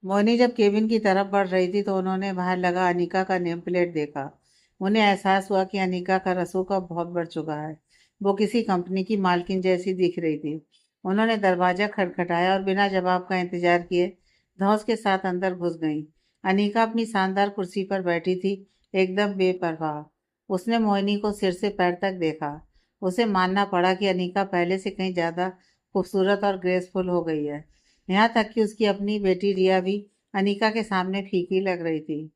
मोहिनी जब केबिन की तरफ बढ़ रही थी तो उन्होंने बाहर लगा अनीका का नेम प्लेट देखा। उन्हें एहसास हुआ कि अनीका का रसूख अब बहुत बढ़ चुका है। वो किसी कंपनी की मालकिन जैसी दिख रही थी। उन्होंने दरवाजा खटखटाया और बिना जवाब का इंतजार किए धौंस के साथ अंदर घुस गईं। अनीका अपनी शानदार कुर्सी पर बैठी थी, एकदम बेपरवाह। उसने मोहिनी को सिर से पैर तक देखा। उसे मानना पड़ा कि अनीका पहले से कहीं ज्यादा खूबसूरत और ग्रेसफुल हो गई है। यहाँ तक कि उसकी अपनी बेटी रिया भी अनीका के सामने फीकी लग रही थी।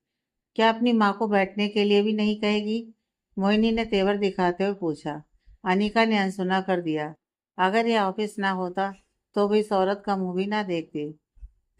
क्या अपनी माँ को बैठने के लिए भी नहीं कहेगी? मोहिनी ने तेवर दिखाते हुए पूछा। अनीका ने अनसुना कर दिया। अगर ये ऑफिस ना होता तो भी इस औरत का मुंह भी ना देखती।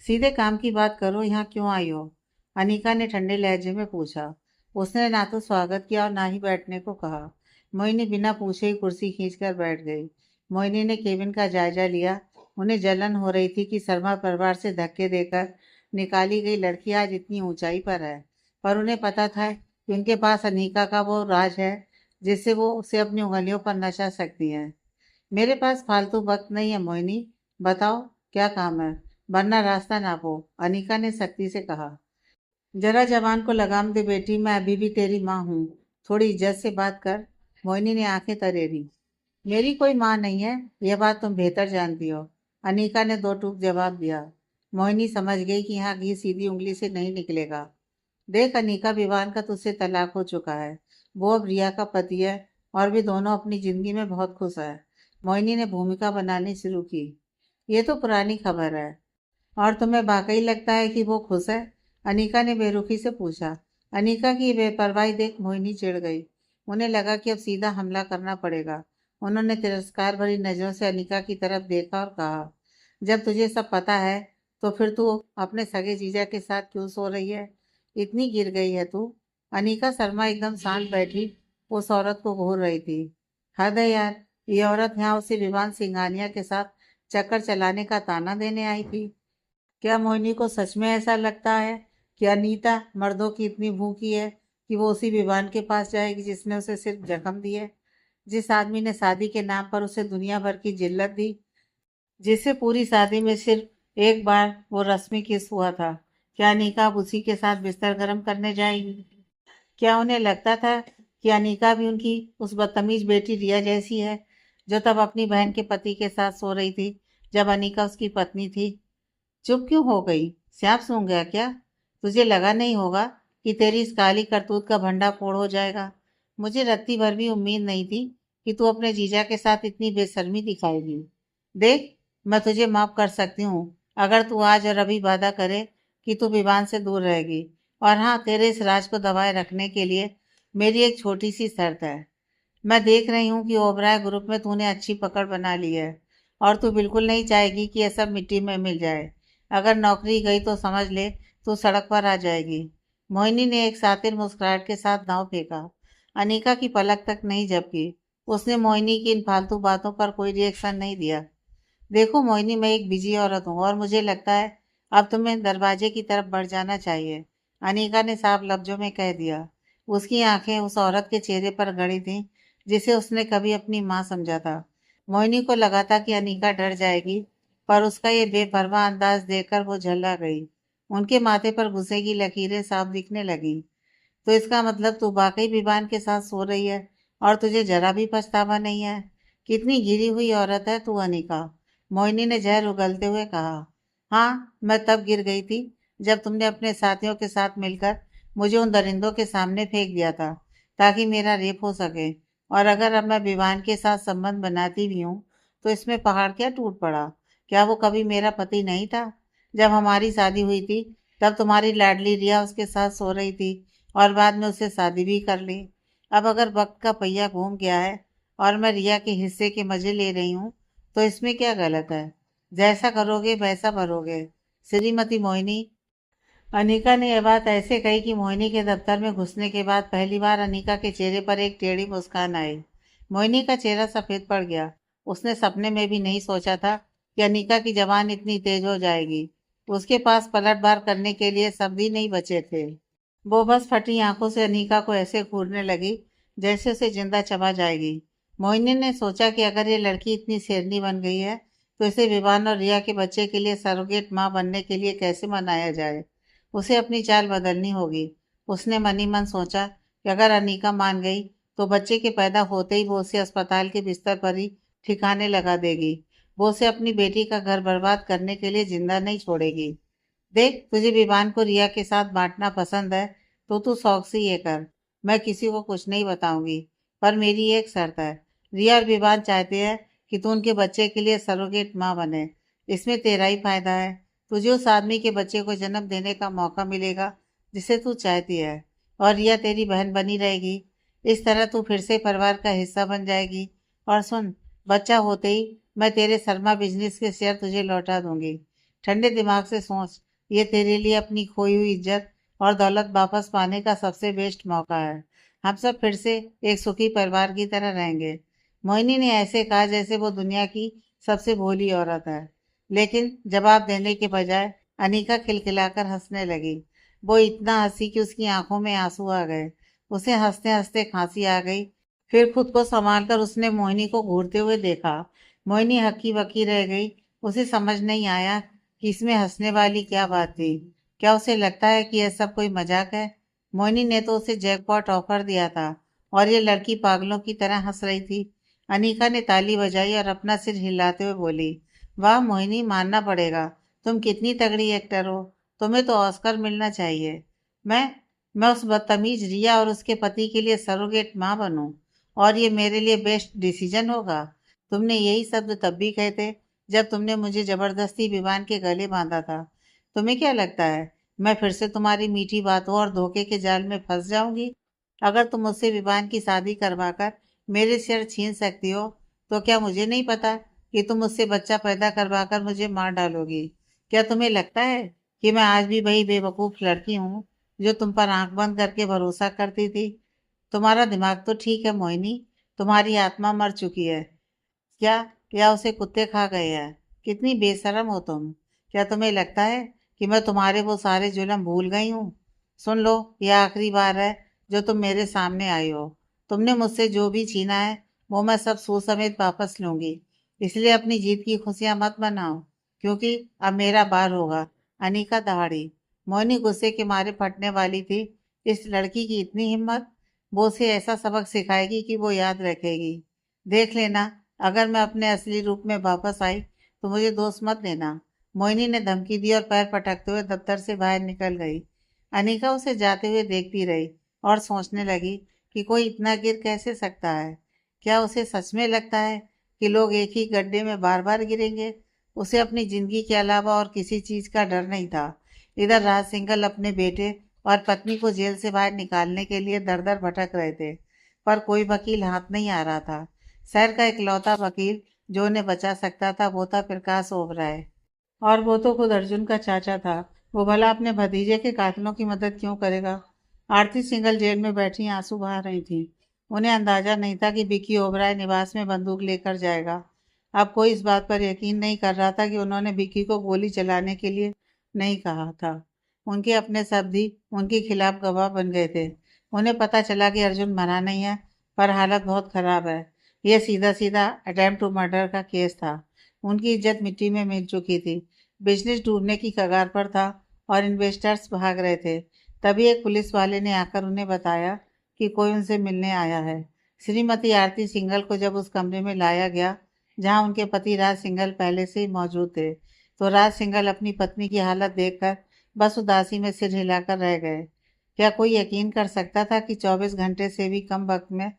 सीधे काम की बात करो, यहाँ क्यों आई हो? अनीका ने ठंडे लहजे में पूछा। उसने ना तो स्वागत किया और ना ही बैठने को कहा। मोहिनी बिना पूछे ही कुर्सी खींचकर बैठ गई। मोहिनी ने केबिन का जायजा लिया। उन्हें जलन हो रही थी कि शर्मा परिवार से धक्के देकर निकाली गई लड़की आज इतनी ऊंचाई पर है। पर उन्हें पता था कि उनके पास अनीका का वो राज है जिससे वो उसे अपनी उंगलियों पर नचा सकती है। मेरे पास फालतू वक्त नहीं है मोहिनी। बताओ क्या काम है, वरना रास्ता नापो, अनीका ने सख्ती से कहा। जरा जवान को लगाम दे बेटी, मैं अभी भी तेरी माँ हूँ। थोड़ी इज्जत से बात कर। मोहिनी ने आंखें तरेरी। मेरी कोई माँ नहीं है, यह बात तुम बेहतर जानती हो, अनीका ने दो टूक जवाब दिया। मोहिनी समझ गई कि यहाँ घी सीधी उंगली से नहीं निकलेगा। देख अनीका, विवान का तुझसे तलाक हो चुका है। वो अब रिया का पति है और भी दोनों अपनी जिंदगी में बहुत खुश है। मोहिनी ने भूमिका बनानी शुरू की। ये तो पुरानी खबर है। और तुम्हें वाकई लगता है कि वो खुश है? अनीका ने बेरुखी से पूछा। अनीका की बेपरवाही देख मोहिनी चिढ़ गई। उन्हें लगा कि अब सीधा हमला करना पड़ेगा। उन्होंने तिरस्कार भरी नजरों से अनीका की तरफ देखा और कहा, जब तुझे सब पता है तो फिर तू अपने सगे जीजा के साथ क्यों सो रही है? इतनी गिर गई है तू? अनीका शर्मा एकदम शांत बैठी उस औरत को घूर रही थी। हद है यार, ये औरत यहाँ उसे विवान सिंघानिया के साथ चक्कर चलाने का ताना देने आई थी। क्या मोहिनी को सच में ऐसा लगता है कि अनीता मर्दों की इतनी भूखी है कि वो उसी विवान के पास जाएगी जिसने उसे सिर्फ जख्म दिए, जिस आदमी ने शादी के नाम पर उसे दुनिया भर की जिल्लत दी, जिससे पूरी शादी में सिर्फ एक बार वो रस्मी किस हुआ था? क्या अनीका अब उसी के साथ बिस्तर गर्म करने जाएगी? क्या उन्हें लगता था कि अनीका भी उनकी उस बदतमीज बेटी रिया जैसी है जो तब अपनी बहन के पति के साथ सो रही थी जब अनीका उसकी पत्नी थी? चुप क्यों हो गई? सांप सूंघ गया क्या? तुझे लगा नहीं होगा कि तेरी इस काली करतूत का भंडा फोड़ हो जाएगा? मुझे रत्ती भर भी उम्मीद नहीं थी कि तू अपने जीजा के साथ इतनी बेशर्मी दिखाएगी। देख, मैं तुझे माफ कर सकती हूँ अगर तू आज और अभी वादा करे कि तू विवान से दूर रहेगी। और हाँ, तेरे इस राज को दबाए रखने के लिए मेरी एक छोटी सी शर्त है। मैं देख रही हूँ कि ओबराय ग्रुप में तूने अच्छी पकड़ बना ली है और तू बिल्कुल नहीं चाहेगी कि यह सब मिट्टी में मिल जाए। अगर नौकरी गई तो समझ ले तू सड़क पर आ जाएगी। मोहिनी ने एक सातिर मुस्कुराहट के साथ दांव फेंका। अनीका की पलक तक नहीं झपकी। उसने मोहिनी की इन फालतू बातों पर कोई रिएक्शन नहीं दिया। देखो मोहिनी, मैं एक बिजी औरत हूँ और मुझे लगता है अब तुम्हें दरवाजे की तरफ बढ़ जाना चाहिए, अनीका ने साफ लफ्जों में कह दिया। उसकी आंखें उस औरत के चेहरे पर गड़ी थीं जिसे उसने कभी अपनी माँ समझा था। मोहिनी को लगा था कि अनीका डर जाएगी, पर उसका ये बेपरवाह अंदाज देखकर वो झल्ला गई। उनके माथे पर गुस्से की लकीरें साफ दिखने लगी। तो इसका मतलब तू वाकई विवान के साथ सो रही है और तुझे जरा भी पछतावा नहीं है? कितनी गिरी हुई औरत है तू अनीका, मोहिनी ने जहर उगलते हुए कहा। हाँ, मैं तब गिर गई थी जब तुमने अपने साथियों के साथ मिलकर मुझे उन दरिंदों के सामने फेंक दिया था ताकि मेरा रेप हो सके। और अगर अब मैं विवान के साथ संबंध बनाती भी हूँ तो इसमें पहाड़ क्या टूट पड़ा? क्या वो कभी मेरा पति नहीं था? जब हमारी शादी हुई थी तब तुम्हारी लाडली रिया उसके साथ सो रही थी और बाद में उससे शादी भी कर ली। अब अगर वक्त का पहिया घूम गया है और मैं रिया के हिस्से के मजे ले रही हूँ तो इसमें क्या गलत है? जैसा करोगे वैसा भरोगे, श्रीमती मोहिनी। अनीका ने यह बात ऐसे कही कि मोहिनी के दफ्तर में घुसने के बाद पहली बार अनीका के चेहरे पर एक टेढ़ी मुस्कान आई। मोहिनी का चेहरा सफेद पड़ गया। उसने सपने में भी नहीं सोचा था कि अनीका की जबान इतनी तेज हो जाएगी। उसके पास पलटवार करने के लिए शब्द ही नहीं बचे थे। वो बस फटी आंखों से अनीका को ऐसे घूरने लगी जैसे उसे जिंदा चबा जाएगी। मोहिनी ने सोचा कि अगर ये लड़की इतनी शेरनी बन गई है तो इसे विवान और रिया के बच्चे के लिए सरोगेट माँ बनने के लिए कैसे मनाया जाए। उसे अपनी चाल बदलनी होगी। उसने मनी मन सोचा कि अगर अनीका मान गई तो बच्चे के पैदा होते ही वो उसे अस्पताल के बिस्तर पर ही ठिकाने लगा देगी। वो उसे अपनी बेटी का घर बर्बाद करने के लिए जिंदा नहीं छोड़ेगी। देख, तुझे विवान को रिया के साथ बांटना पसंद है तो तू शौक से ये कर। मैं किसी को कुछ नहीं बताऊंगी। पर मेरी एक शर्त है। रिया और विवान चाहते हैं कि तू उनके बच्चे के लिए सरोगेट माँ बने। इसमें तेरा ही फायदा है। तुझे उस आदमी के बच्चे को जन्म देने का मौका मिलेगा जिसे तू चाहती है, और रिया तेरी बहन बनी रहेगी। इस तरह तू फिर से परिवार का हिस्सा बन जाएगी। और सुन, बच्चा होते ही मैं तेरे शर्मा बिजनेस के शेयर तुझे लौटा दूंगी। ठंडे दिमाग से सोच। ये तेरे लिए अपनी खोई हुई इज्जत और दौलत वापस पाने का सबसे बेस्ट मौका है। हम सब फिर से एक सुखी परिवार की तरह रहेंगे। मोहिनी ने ऐसे कहा जैसे वो दुनिया की सबसे भोली औरत है। लेकिन जवाब देने के बजाय अनीका खिलखिलाकर हंसने लगी। वो इतना हंसी कि उसकी आंखों में आंसू आ गए। उसे हंसते हंसते खांसी आ गई। फिर खुद को संभालकर उसने मोहिनी को घूरते हुए देखा। मोहिनी हक्की बक्की रह गई। उसे समझ नहीं आया कि इसमें हंसने वाली क्या बात थी। क्या उसे लगता है कि यह सब कोई मजाक है? मोहिनी ने तो उसे जैकपॉट ऑफर दिया था और ये लड़की पागलों की तरह हंस रही थी। अनीका ने ताली बजाई और अपना सिर हिलाते हुए बोली, वाह मोहिनी, मानना पड़ेगा। तुम कितनी तगड़ी एक्टर हो। तुम्हें तो ऑस्कर मिलना चाहिए। मैं मैं उस बदतमीज रिया और उसके पति के लिए सरोगेट माँ बनूं, और ये मेरे लिए बेस्ट डिसीजन होगा। तुमने यही शब्द तब भी कहे थे जब तुमने मुझे जबरदस्ती विवान के गले बांधा था। तुम्हें क्या लगता है मैं फिर से तुम्हारी मीठी बातों और धोखे के जाल में फंस जाऊंगी? अगर तुम मुझसे विवान की शादी करवाकर मेरे सिर छीन सकती हो, तो क्या मुझे नहीं पता कि तुम मुझसे बच्चा पैदा करवाकर मुझे मार डालोगी? क्या तुम्हें लगता है कि मैं आज भी वही बेवकूफ लड़की हूँ जो तुम पर आंख बंद करके भरोसा करती थी? तुम्हारा दिमाग तो ठीक है मोहिनी। तुम्हारी आत्मा मर चुकी है क्या, या उसे कुत्ते खा गए हैं? कितनी बेशरम हो तुम। क्या तुम्हें लगता है कि मैं तुम्हारे वो सारे जुल्म भूल गई हूँ? सुन लो, यह आखिरी बार है जो तुम मेरे सामने आई हो। तुमने मुझसे जो भी छीना है वो मैं सब सूद समेत वापस लूंगी। इसलिए अपनी जीत की खुशियां मत मनाओ, क्योंकि अब मेरा बार होगा। अनीका दहाड़ी। मोहिनी गुस्से के मारे फटने वाली थी। इस लड़की की इतनी हिम्मत! वो उसे ऐसा सबक सिखाएगी कि वो याद रखेगी। देख लेना, अगर मैं अपने असली रूप में वापस आई तो मुझे दोस्त मत देना। मोहिनी ने धमकी दी और पैर पटकते हुए दफ्तर से बाहर निकल गई। अनीका उसे जाते हुए देखती रही और सोचने लगी कि कोई इतना गिर कैसे सकता है। क्या उसे सच में लगता है कि लोग एक ही गड्ढे में बार बार गिरेंगे? उसे अपनी जिंदगी के अलावा और किसी चीज का डर नहीं था। इधर राज सिंघल अपने बेटे और पत्नी को जेल से बाहर निकालने के लिए दर दर भटक रहे थे, पर कोई वकील हाथ नहीं आ रहा था। शहर का इकलौता वकील जो उन्हें बचा सकता था वो था प्रकाश ओबराय, और वो तो खुद अर्जुन का चाचा था। वो भला अपने भतीजे के कातलों की मदद क्यों करेगा? आरती सिंघल जेल में बैठी आंसू बहा रही थी। उन्हें अंदाजा नहीं था कि विक्की ओबराय निवास में बंदूक लेकर जाएगा। अब कोई इस बात पर यकीन नहीं कर रहा था कि उन्होंने विक्की को गोली चलाने के लिए नहीं कहा था। उनके अपने शब्द ही उनके खिलाफ गवाह बन गए थे। उन्हें पता चला कि अर्जुन मरा नहीं है, पर हालत बहुत खराब है। यह सीधा सीधा अटेम्प्ट टू मर्डर का केस था। उनकी इज्जत मिट्टी में मिल चुकी थी। बिजनेस डूबने की कगार पर था और इन्वेस्टर्स भाग रहे थे। तभी एक पुलिस वाले ने आकर उन्हें बताया कि कोई उनसे मिलने आया है। श्रीमती आरती सिंघल को जब उस कमरे में लाया गया जहां उनके पति राज सिंघल पहले से ही मौजूद थे, तो राज सिंघल अपनी पत्नी की हालत देखकर बस उदासी में सिर हिलाकर रह गए। क्या कोई यकीन कर सकता था कि 24 घंटे से भी कम वक्त में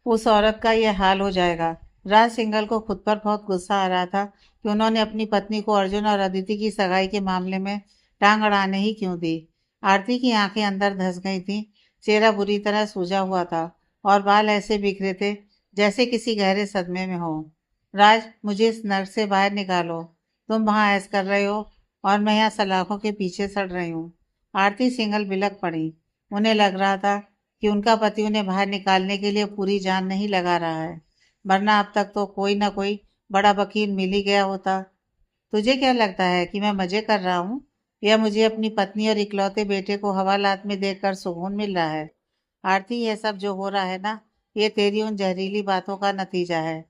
उस औरत का यह हाल हो जाएगा? राज सिंघल को खुद पर बहुत गुस्सा आ रहा था कि उन्होंने अपनी पत्नी को अर्जुन और अदिति की सगाई के मामले में टांग अड़ाने ही क्यों दी। आरती की आंखें अंदर धंस गई थीं। चेहरा बुरी तरह सूजा हुआ था और बाल ऐसे बिखरे थे जैसे किसी गहरे सदमे में हो। राज, मुझे इस नर्क से बाहर निकालो। तुम वहां ऐश कर रहे हो और मैं यहाँ सलाखों के पीछे सड़ रही हूँ। आरती सिंघल बिलक पड़ी। उन्हें लग रहा था कि उनका पति उन्हें बाहर निकालने के लिए पूरी जान नहीं लगा रहा है, वरना अब तक तो कोई ना कोई बड़ा वकील मिल ही गया होता। तुझे क्या लगता है कि मैं मजे कर रहा हूँ, या मुझे अपनी पत्नी और इकलौते बेटे को हवालात में देखकर सुकून मिल रहा है? आरती, यह सब जो हो रहा है ना, ये तेरी उन जहरीली बातों का नतीजा है।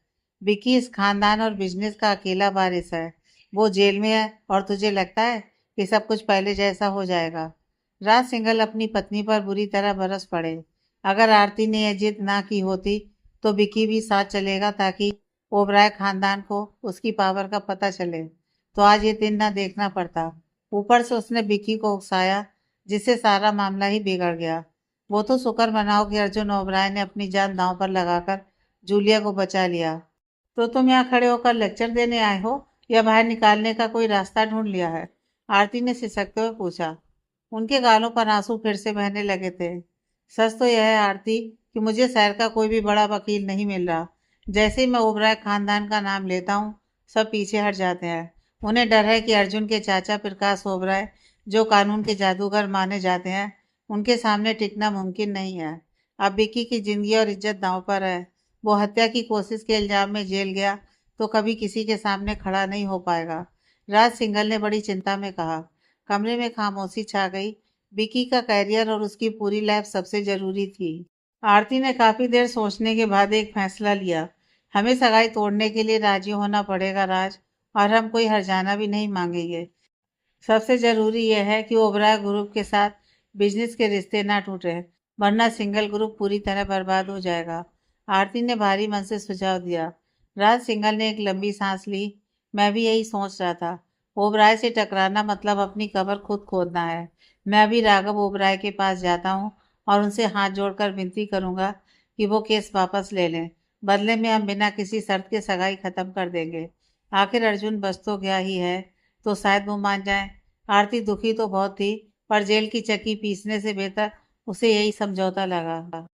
विकी इस खानदान और बिजनेस का अकेला वारिस है। वो जेल में है और तुझे लगता है कि सब कुछ पहले जैसा हो जाएगा। राज सिंघल अपनी पत्नी पर बुरी तरह बरस पड़े। अगर आरती ने यह जिद ना की होती तो विकी भी साथ चलेगा ताकि ओबराय खानदान को उसकी पावर का पता चले, तो आज ये दिन ना देखना पड़ता। ऊपर से उसने विकी को उकसाया, जिससे सारा मामला ही बिगड़ गया। वो तो शुक्र मनाओ कि अर्जुन ओबराय ने अपनी जान दांव पर लगाकर जूलिया को बचा लिया। तो तुम यहाँ खड़े होकर लेक्चर देने आए हो या बाहर निकालने का कोई रास्ता ढूंढ लिया है? आरती ने सिसकते हुए पूछा। उनके गालों पर आंसू फिर से बहने लगे थे। सच तो यह है आरती कि मुझे शहर का कोई भी बड़ा वकील नहीं मिल रहा। जैसे ही मैं ओबराय खानदान का नाम लेता हूँ, सब पीछे हट जाते हैं। उन्हें डर है कि अर्जुन के चाचा प्रकाश ओबराय, जो कानून के जादूगर माने जाते हैं, उनके सामने टिकना मुमकिन नहीं है। अब विक्की की जिंदगी और इज्जत दांव पर है। वो हत्या की कोशिश के इल्जाम में जेल गया तो कभी किसी के सामने खड़ा नहीं हो पाएगा। राज सिंघल ने बड़ी चिंता में कहा। कमरे में खामोशी छा गई। विकी का करियर और उसकी पूरी लाइफ सबसे जरूरी थी। आरती ने काफी देर सोचने के बाद एक फैसला लिया। हमें सगाई तोड़ने के लिए राजी होना पड़ेगा राज, और हम कोई हर्जाना भी नहीं मांगेंगे। सबसे जरूरी यह है कि ओबराय ग्रुप के साथ बिजनेस के रिश्ते ना टूटे, वरना सिंगल ग्रुप पूरी तरह बर्बाद हो जाएगा। आरती ने भारी मन से सुझाव दिया। राज सिंघल ने एक लंबी सांस ली। मैं भी यही सोच रहा था। ओबराय से टकराना मतलब अपनी कब्र खुद खोदना है। मैं अभी राघव ओबराय के पास जाता हूँ और उनसे हाथ जोड़कर विनती करूंगा कि वो केस वापस ले लें। बदले में हम बिना किसी शर्त के सगाई खत्म कर देंगे। आखिर अर्जुन बच तो गया ही है, तो शायद वो मान जाए। आरती दुखी तो बहुत थी, पर जेल की चक्की पीसने से बेहतर उसे यही समझौता लगा।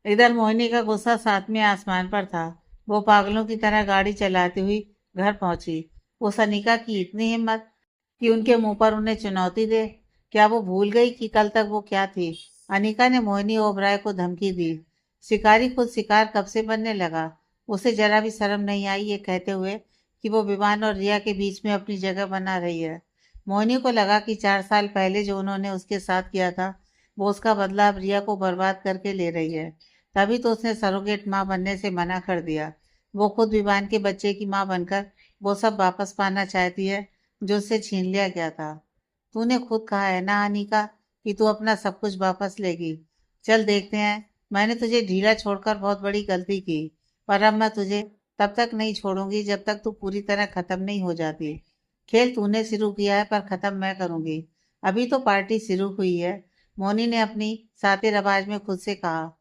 इधर मोहिनी का गुस्सा सातवें आसमान पर था। वो पागलों की तरह गाड़ी चलाती हुई घर पहुंची। उस अनिका की इतनी हिम्मत कि उनके मुंह पर उन्हें चुनौती दे। क्या वो भूल गई कि कल तक वो क्या थी? अनिका ने मोहिनी ओबराय को धमकी दी। शिकारी खुद शिकार कब से बनने लगा। उसे जरा भी शर्म नहीं आई ये कहते हुए कि वो विवान और रिया के बीच में अपनी जगह बना रही है। मोहिनी को लगा कि 4 साल पहले जो उन्होंने उसके साथ किया था, वो उसका बदला अब रिया को बर्बाद करके ले रही है। तभी तो उसने सरोगेट माँ बनने से मना कर दिया। वो खुद विवान के बच्चे की माँ बनकर वो सब वापस पाना चाहती है जो उससे छीन लिया गया था। तूने खुद कहा है ना अनिका कि तू अपना सब कुछ वापस लेगी। चल देखते हैं। मैंने तुझे ढीला छोड़कर बहुत बड़ी गलती की, पर अब मैं तुझे तब तक नहीं छोड़ूंगी जब तक तू पूरी तरह खत्म नहीं हो जाती। खेल तूने शुरू किया है, पर खत्म मैं करूंगी। अभी तो पार्टी शुरू हुई है। मोनी ने अपनी सातिर आवाज में खुद से कहा।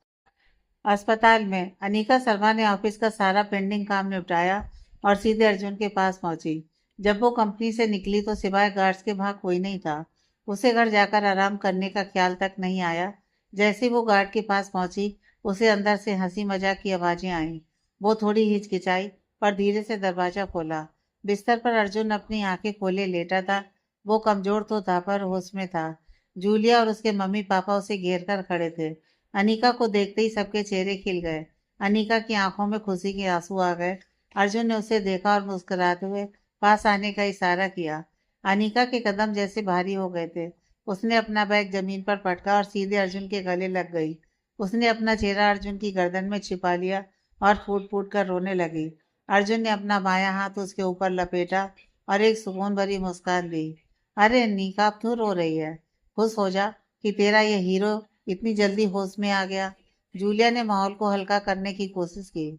अस्पताल में अनिका शर्मा ने ऑफिस का सारा पेंडिंग काम निपटाया और सीधे अर्जुन के पास पहुंची। जब वो कंपनी से निकली तो सिवाय गार्ड्स के वहां कोई नहीं था। उसे घर जाकर आराम करने का ख्याल तक नहीं आया। जैसे वो गार्ड के पास पहुंची, उसे अंदर से हंसी मजाक की आवाजें आईं। वो थोड़ी हिचकिचाई, पर धीरे से दरवाजा खोला। बिस्तर पर अर्जुन अपनी आंखें खोले लेटा था। वो कमजोर तो था, पर होश में था। जूलिया और उसके मम्मी पापा उसे घेर कर खड़े थे। अनिका को देखते ही सबके चेहरे खिल गए। अनिका की आंखों में खुशी के आंसू आ गए। अर्जुन ने उसे देखा और मुस्कुराते हुए पास आने का इशारा किया। अनिका के कदम जैसे भारी हो गए थे। उसने अपना बैग जमीन पर पटका और सीधे अर्जुन के गले लग गई। उसने अपना चेहरा अर्जुन की गर्दन में छिपा लिया और फूट फूट कर रोने लगी। अर्जुन ने अपना बायां हाथ उसके ऊपर लपेटा और एक सुकून भरी मुस्कान दी। अरे अनिका, अब क्यों रो रही है? खुश हो जा कि तेरा ये हीरो इतनी जल्दी होश में आ गया। जूलिया ने माहौल को हल्का करने की कोशिश की।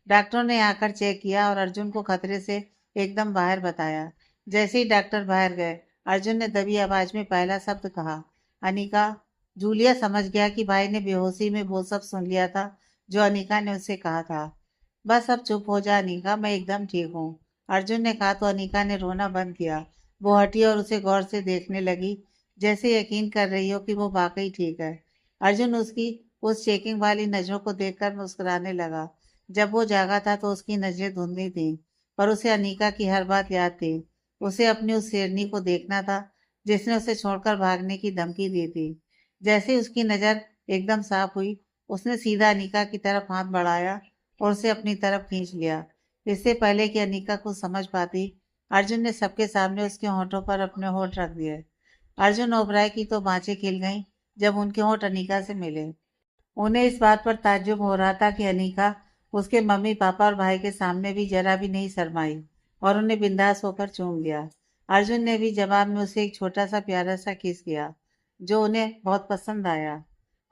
डॉक्टरों ने आकर चेक किया और अर्जुन को खतरे से एकदम बाहर बताया। जैसे ही डॉक्टर बाहर गए, अर्जुन ने दबी आवाज में पहला शब्द कहा, अनिका। जूलिया समझ गया कि भाई ने बेहोशी में वो सब सुन लिया था जो अनिका ने उससे कहा था। बस अब चुप हो जा अनिका, मैं एकदम ठीक हूँ, अर्जुन ने कहा तो अनिका ने रोना बंद किया। वो हटी और उसे गौर से देखने लगी, जैसे यकीन कर रही हो कि वो वाकई ठीक है। अर्जुन उसकी उस चेकिंग वाली नजरों को देखकर मुस्कुराने लगा। जब वो जागा था तो उसकी नजरें धुंधली थीं, पर उसे अनीका की हर बात याद थी। उसे अपनी उस शेरनी को देखना था जिसने उसे छोड़कर भागने की धमकी दी थी। जैसे ही उसकी नजर एकदम साफ हुई, उसने सीधा अनीका की तरफ हाथ बढ़ाया और उसे अपनी तरफ खींच लिया। इससे पहले कि अनीका कुछ समझ पाती, अर्जुन ने सबके सामने उसके होठों पर अपने होठ रख दिए। अर्जुन ओबराय की तो बाँचें खिल गईं जब उनके होंठ अनीका से मिले। उन्हें इस बात पर ताज्जुब हो रहा था कि अनीका उसके मम्मी पापा और भाई के सामने भी जरा भी नहीं शर्माई और उन्हें बिंदास होकर चूम लिया। अर्जुन ने भी जवाब में उसे एक छोटा सा प्यारा सा किस किया जो उन्हें बहुत पसंद आया।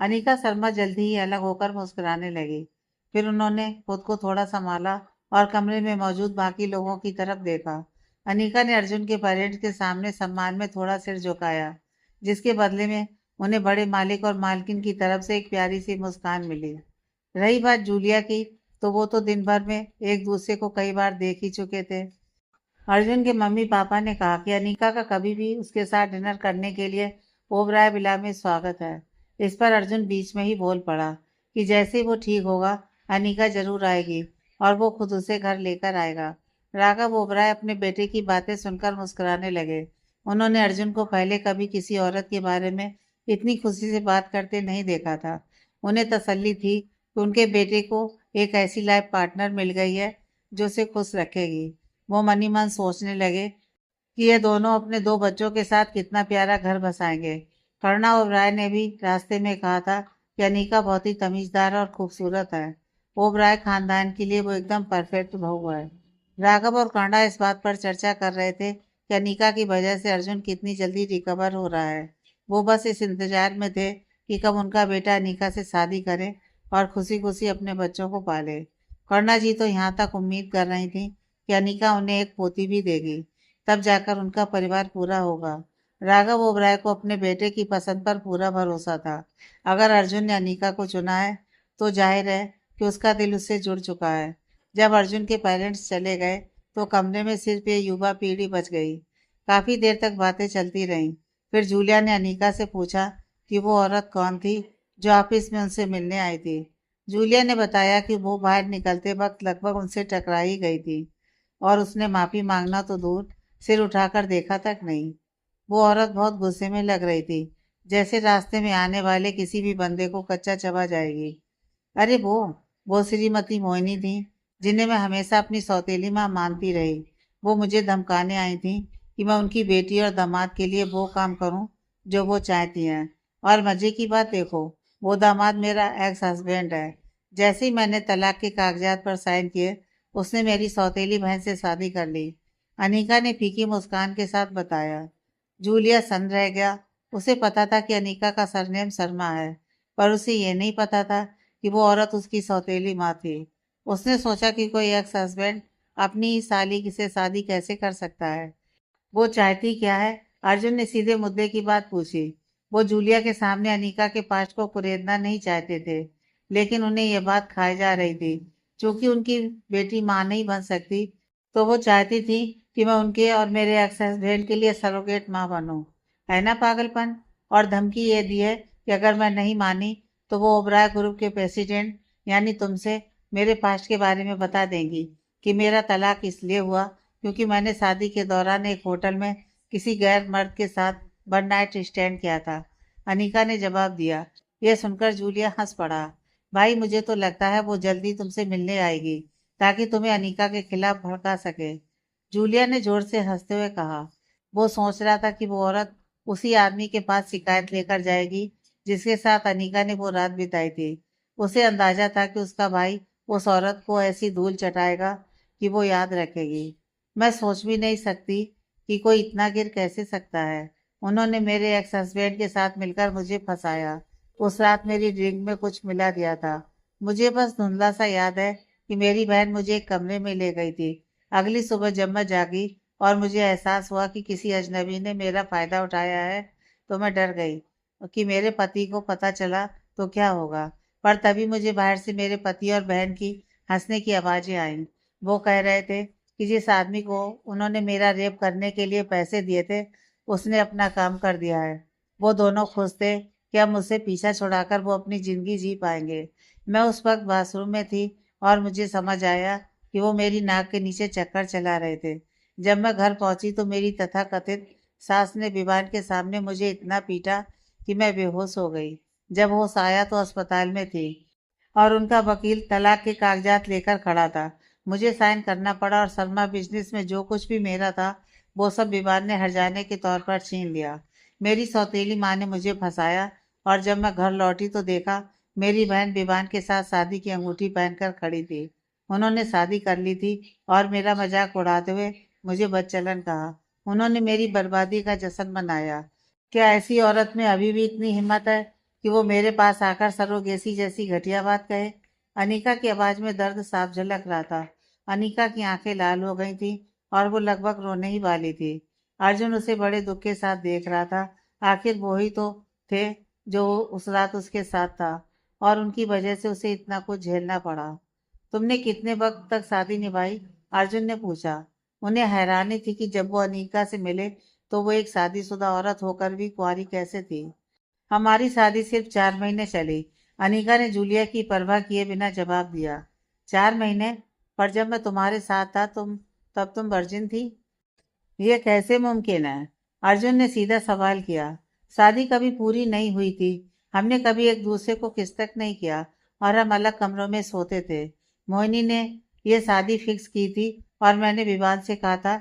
अनिका शर्मा जल्दी ही अलग होकर मुस्कुराने लगी। फिर उन्होंने खुद को थोड़ा संभाला और कमरे में मौजूद बाकी लोगों की तरफ देखा। अनिका ने अर्जुन के पेरेंट्स के सामने सम्मान में थोड़ा सिर झुकाया, जिसके बदले में उन्हें बड़े मालिक और मालकिन की तरफ से एक प्यारी सी मुस्कान मिली। रही बात जूलिया की, तो वो तो दिन भर में एक दूसरे को कई बार देख ही चुके थे। अर्जुन के मम्मी पापा ने कहा कि अनीका का कभी भी उसके साथ डिनर करने के लिए ओबराय विला में स्वागत है। इस पर अर्जुन बीच में ही बोल पड़ा कि जैसे ही वो ठीक होगा अनीका जरूर आएगी और वो खुद उसे घर लेकर आएगा। राघव ओबराय अपने बेटे की बातें सुनकर मुस्कुराने लगे। उन्होंने अर्जुन को पहले कभी किसी औरत के बारे में इतनी खुशी से बात करते नहीं देखा था। उन्हें तसल्ली थी कि उनके बेटे को एक ऐसी लाइफ पार्टनर मिल गई है जो उसे खुश रखेगी। वो मन ही मन सोचने लगे कि ये दोनों अपने दो बच्चों के साथ कितना प्यारा घर बसाएंगे। करुणा और राय ने भी रास्ते में कहा था कि अनीका बहुत ही तमीजदार और खूबसूरत है। ओबराय खानदान के लिए वो एकदम परफेक्ट बहू है। राघव और करुणा इस बात पर चर्चा कर रहे थे कि अनीका की वजह से अर्जुन कितनी जल्दी रिकवर हो रहा है। वो बस इस इंतजार में थे कि कब उनका बेटा अनीका से शादी करे और खुशी खुशी अपने बच्चों को पाले। करुणा जी तो यहाँ तक उम्मीद कर रही थी कि अनीका उन्हें एक पोती भी देगी, तब जाकर उनका परिवार पूरा होगा। राघव ओबराय को अपने बेटे की पसंद पर पूरा भरोसा था। अगर अर्जुन ने अनीका को चुना है तो जाहिर है कि उसका दिल उससे जुड़ चुका है। जब अर्जुन के पेरेंट्स चले गए तो कमरे में सिर्फ ये युवा पीढ़ी बच गई। काफी देर तक बातें चलती रहीं। फिर जूलिया ने अनीका से पूछा कि वो औरत कौन थी जो ऑफिस में उनसे मिलने आई थी। जूलिया ने बताया कि वो बाहर निकलते वक्त लगभग उनसे टकरा ही गई थी और उसने माफी मांगना तो दूर, सिर उठाकर देखा तक नहीं। वो औरत बहुत गुस्से में लग रही थी, जैसे रास्ते में आने वाले किसी भी बंदे को कच्चा चबा जाएगी। अरे वो श्रीमती मोहिनी थी, जिन्हें मैं हमेशा अपनी सौतेली माँ मानती रही। वो मुझे धमकाने आई थी कि मैं उनकी बेटी और दामाद के लिए वो काम करूं जो वो चाहती हैं। और मजे की बात देखो, वो दामाद मेरा एक्स हस्बैंड है। जैसे ही मैंने तलाक के कागजात पर साइन किए, उसने मेरी सौतेली बहन से शादी कर ली। अनीका ने फीकी मुस्कान के साथ बताया। जूलिया सन रह गया। उसे पता था कि अनीका का सरनेम शर्मा है, पर उसे ये नहीं पता था कि वो औरत उसकी सौतेली माँ थी। उसने सोचा कि कोई एक्स हस्बैंड अपनी ही साली से शादी कैसे कर सकता है। वो चाहती क्या है? अर्जुन ने सीधे मुद्दे की बात पूछी। वो जूलिया के सामने अनीका के पास्ट को कुरेदना नहीं चाहते थे, लेकिन उन्हें यह बात खाई जा रही थी। चूंकि उनकी बेटी मां नहीं बन सकती, तो वो चाहती थी कि मैं उनके और मेरे एक्स हस्बैंड के लिए सरोगेट माँ बनूं। है ना पागलपन? और धमकी ये दी है कि अगर मैं नहीं मानी तो वो ओबराय ग्रुप के प्रेसिडेंट यानी तुमसे मेरे पास्ट के बारे में बता देंगी कि मेरा तलाक इसलिए हुआ क्योंकि मैंने शादी के दौरान एक होटल में किसी गैर मर्द के साथ वन नाइट स्टैंड किया था। अनीका ने जवाब दिया। यह सुनकर जूलिया हंस पड़ा। भाई, मुझे तो लगता है वो जल्दी तुमसे मिलने आएगी ताकि तुम्हें अनीका के खिलाफ भड़का सके। जूलिया ने जोर से हंसते हुए कहा। वो सोच रहा था कि वो औरत उसी आदमी के पास शिकायत लेकर जाएगी जिसके साथ अनीका ने वो रात बिताई थी। उसे अंदाजा था कि उसका भाई उस औरत को ऐसी धूल चटाएगा कि वो याद रखेगी। मैं सोच भी नहीं सकती कि कोई इतना गिर कैसे सकता है। उन्होंने मेरे एक्स हस्बैंड के साथ मिलकर मुझे फंसाया। उस रात मेरी ड्रिंक में कुछ मिला दिया था। मुझे बस धुंधला सा याद है कि मेरी बहन मुझे एक कमरे में ले गई थी। अगली सुबह जब मैं जागी और मुझे एहसास हुआ कि किसी अजनबी ने मेरा फायदा उठाया है, तो मैं डर गई कि मेरे पति को पता चला तो क्या होगा। पर तभी मुझे बाहर से मेरे पति और बहन की हंसने की आवाजें आईं। वो कह रहे थे कि जिस आदमी को उन्होंने मेरा रेप करने के लिए पैसे दिए थे, उसने अपना काम कर दिया है। वो दोनों खुश थे कि अब मुझसे पीछा छुड़ाकर वो अपनी जिंदगी जी पाएंगे। मैं उस वक्त बाथरूम में थी और मुझे समझ आया कि वो मेरी नाक के नीचे चक्कर चला रहे थे। जब मैं घर पहुंची तो मेरी तथाकथित सास ने विवान के सामने मुझे इतना पीटा कि मैं बेहोश हो गई। जब होश आया तो अस्पताल में थी और उनका वकील तलाक के कागजात लेकर खड़ा था। मुझे साइन करना पड़ा और शर्मा बिजनेस में जो कुछ भी मेरा था वो सब विवान ने हर्जाने के तौर पर छीन लिया। मेरी सौतेली माँ ने मुझे फंसाया और जब मैं घर लौटी तो देखा मेरी बहन विवान के साथ शादी की अंगूठी पहनकर खड़ी थी। उन्होंने शादी कर ली थी और मेरा मजाक उड़ाते हुए मुझे बदचलन कहा। उन्होंने मेरी बर्बादी का जश्न मनाया। क्या ऐसी औरत में अभी भी इतनी हिम्मत है कि वो मेरे पास आकर सरोगेसी जैसी घटिया बात कहे? अनीका की आवाज में दर्द साफ झलक रहा था। अनीका की आंखें लाल हो गई थी और वो लगभग रोने ही वाली थी। अर्जुन उसे बड़े दुख के साथ देख रहा था। आखिर वो ही तो थे जो उस रात उसके साथ था और उनकी वजह से उसे इतना कुछ झेलना पड़ा। तुमने कितने वक्त तक शादी निभाई? अर्जुन ने पूछा। उन्हें हैरानी थी कि जब वो अनीका से मिले तो वो एक शादीशुदा औरत होकर भी कुंवारी कैसे थी। हमारी शादी सिर्फ 4 महीने चली। अनीका ने जूलिया की परवाह किए बिना जवाब दिया। 4 महीने? पर जब मैं तुम्हारे साथ था तब तुम वर्जिन थी। ये कैसे मुमकिन है? अर्जुन ने सीधा सवाल किया। शादी कभी पूरी नहीं हुई थी। हमने कभी एक दूसरे को किस तक नहीं किया और हम अलग कमरों में सोते थे। मोहिनी ने ये शादी फिक्स की थी और मैंने विवान से कहा था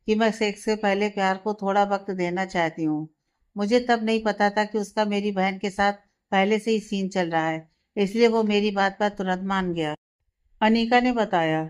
कि मैं सेक्स से पहले प्यार को थोड़ा वक्त देना चाहती हूँ। मुझे तब नहीं पता था कि उसका मेरी बहन के साथ पहले से ही सीन चल रहा है, इसलिए वो मेरी बात पर तुरंत मान गया। अनीका ने बताया।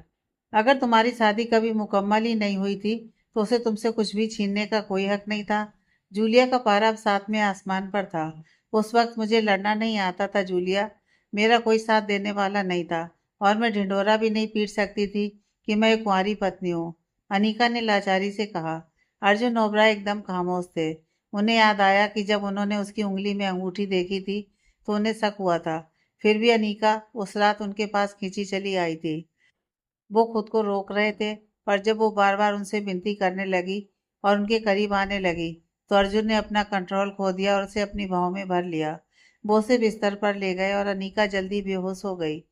अगर तुम्हारी शादी कभी मुकम्मल ही नहीं हुई थी तो उसे तुमसे कुछ भी छीनने का कोई हक नहीं था। जूलिया का पारा अब साथ में आसमान पर था। उस वक्त मुझे लड़ना नहीं आता था जूलिया। मेरा कोई साथ देने वाला नहीं था और मैं ढिंढोरा भी नहीं पीट सकती थी कि मैं एक कुंवारी पत्नी हूँ। अनीका ने लाचारी से कहा। अर्जुन ओबराय एकदम खामोश थे। उन्हें याद आया कि जब उन्होंने उसकी उंगली में अंगूठी देखी थी तो उन्हें शक हुआ था। फिर भी अनीका उस रात उनके पास खींची चली आई थी। वो खुद को रोक रहे थे, पर जब वो बार बार उनसे विनती करने लगी और उनके करीब आने लगी तो अर्जुन ने अपना कंट्रोल खो दिया और उसे अपनी बाहों में भर लिया। वो उसे बिस्तर पर ले गए और अनीका जल्दी बेहोश हो गई।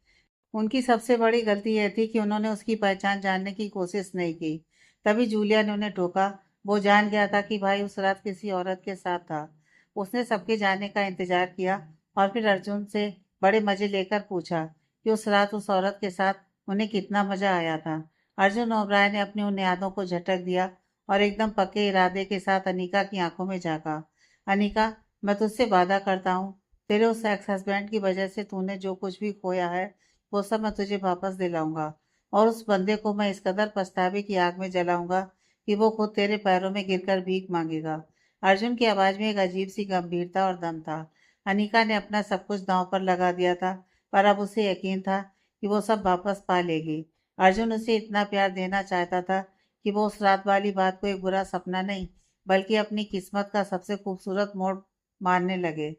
उनकी सबसे बड़ी गलती यह थी कि उन्होंने उसकी पहचान जानने की कोशिश नहीं की। तभी जूलिया ने उन्हें टोका। वो जान गया था कि भाई उस रात किसी औरत के साथ था। उसने सबके जाने का इंतजार किया और फिर अर्जुन से बड़े मजे लेकर पूछा कि उस रात उस औरत के साथ उन्हें कितना मजा आया था। अर्जुन ओबराय ने अपनी उन यादों को झटक दिया और एकदम पक्के इरादे के साथ अनीका की आंखों में झांका। अनीका, मैं तुझसे वादा करता हूँ, तेरे उस एक्स हस्बैंड की वजह से तूने जो कुछ भी खोया है वो सब मैं तुझे वापस दिलाऊंगा और उस बंदे को मैं इस कदर पछतावे की आग में जलाऊंगा कि वो खुद तेरे पैरों में गिरकर भीख मांगेगा। अर्जुन की आवाज में एक अजीब सी गंभीरता और दम था। अनीका ने अपना सब कुछ दांव पर लगा दिया था, पर अब उसे यकीन था कि वो सब वापस पा लेगी। अर्जुन उसे इतना प्यार देना चाहता था कि वो उस रात वाली बात को एक बुरा सपना नहीं बल्कि अपनी किस्मत का सबसे खूबसूरत मोड़ मानने लगे।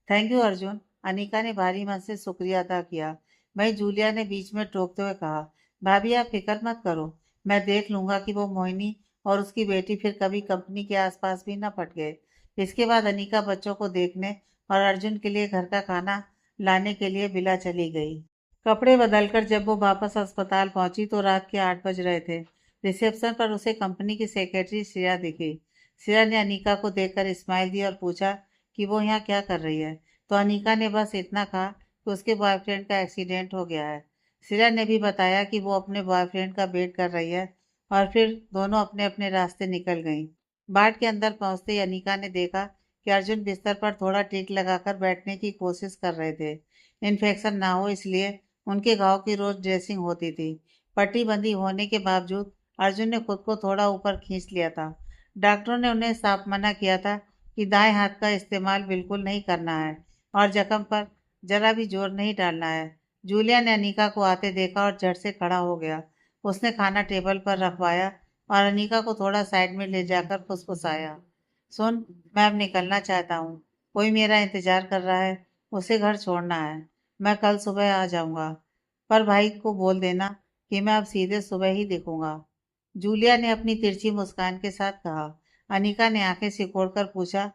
Thank you Arjun. अनीका ने भारी मन से शुक्रिया अदा किया। वहीं जूलिया ने बीच में टोकते हुए कहा। भाभी आप फिक्र मत करो, मैं देख लूंगा कि वो मोहिनी और उसकी बेटी फिर कभी कंपनी के आसपास भी न फट गए। इसके बाद अनीका बच्चों को देखने और अर्जुन के लिए घर का खाना लाने के लिए बिला चली गई। कपड़े बदलकर जब वो वापस अस्पताल पहुंची तो रात के 8 बज रहे थे। रिसेप्शन पर उसे कंपनी की सेक्रेटरी श्रेया दिखी। श्रेया ने अनीका को देखकर स्माइल दी और पूछा कि वो यहाँ क्या कर रही है। तो अनीका ने बस इतना कहा कि उसके बॉयफ्रेंड का एक्सीडेंट हो गया है। श्रेया ने भी बताया कि वो अपने बॉयफ्रेंड का वेट कर रही है और फिर दोनों अपने अपने रास्ते निकल गईं। बाट के अंदर पहुंचते ही अनीका ने देखा कि अर्जुन बिस्तर पर थोड़ा टेक लगाकर बैठने की कोशिश कर रहे थे। इन्फेक्शन ना हो इसलिए उनके घाव की रोज ड्रेसिंग होती थी। पट्टी बंदी होने के बावजूद अर्जुन ने खुद को थोड़ा ऊपर खींच लिया था। डॉक्टरों ने उन्हें साफ मना किया था कि दाएं हाथ का इस्तेमाल बिल्कुल नहीं करना है और जख्म पर जरा भी जोर नहीं डालना है। जूलिया ने अनीका को आते देखा और झट से खड़ा हो गया। उसने खाना टेबल पर रखवाया और अनीका को थोड़ा साइड में ले जाकर फुसफुसाया। सुन, मैं अब निकलना चाहता हूँ। कोई मेरा इंतजार कर रहा है। उसे घर छोड़ना है। मैं कल सुबह आ जाऊंगा, पर भाई को बोल देना कि मैं अब सीधे सुबह ही दिखूंगा। जूलिया ने अपनी तिरछी मुस्कान के साथ कहा। अनीका ने आंखें सिकोड़कर पूछा,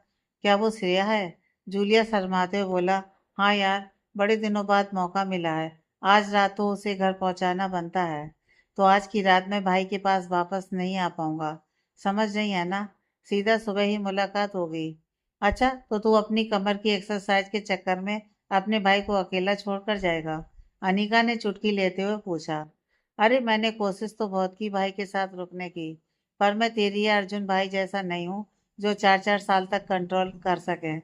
क्या वो श्रेया है? जूलिया शर्माते हुए बोला, हाँ यार, बड़े दिनों बाद मौका मिला है। आज रात तो उसे घर पहुंचाना बनता है। तो आज की रात मैं भाई के पास वापस नहीं आ पाऊंगा। समझ रही है ना? सीधा सुबह ही मुलाकात होगी। अच्छा, तो तू अपनी कमर की एक्सरसाइज के चक्कर में अपने भाई को अकेला छोड़कर जाएगा? अनीका ने चुटकी लेते हुए पूछा। अरे मैंने कोशिश तो बहुत की भाई के साथ रुकने की, पर मैं तेरी या अर्जुन भाई जैसा नहीं हूँ जो 4-4 साल तक कंट्रोल कर सके।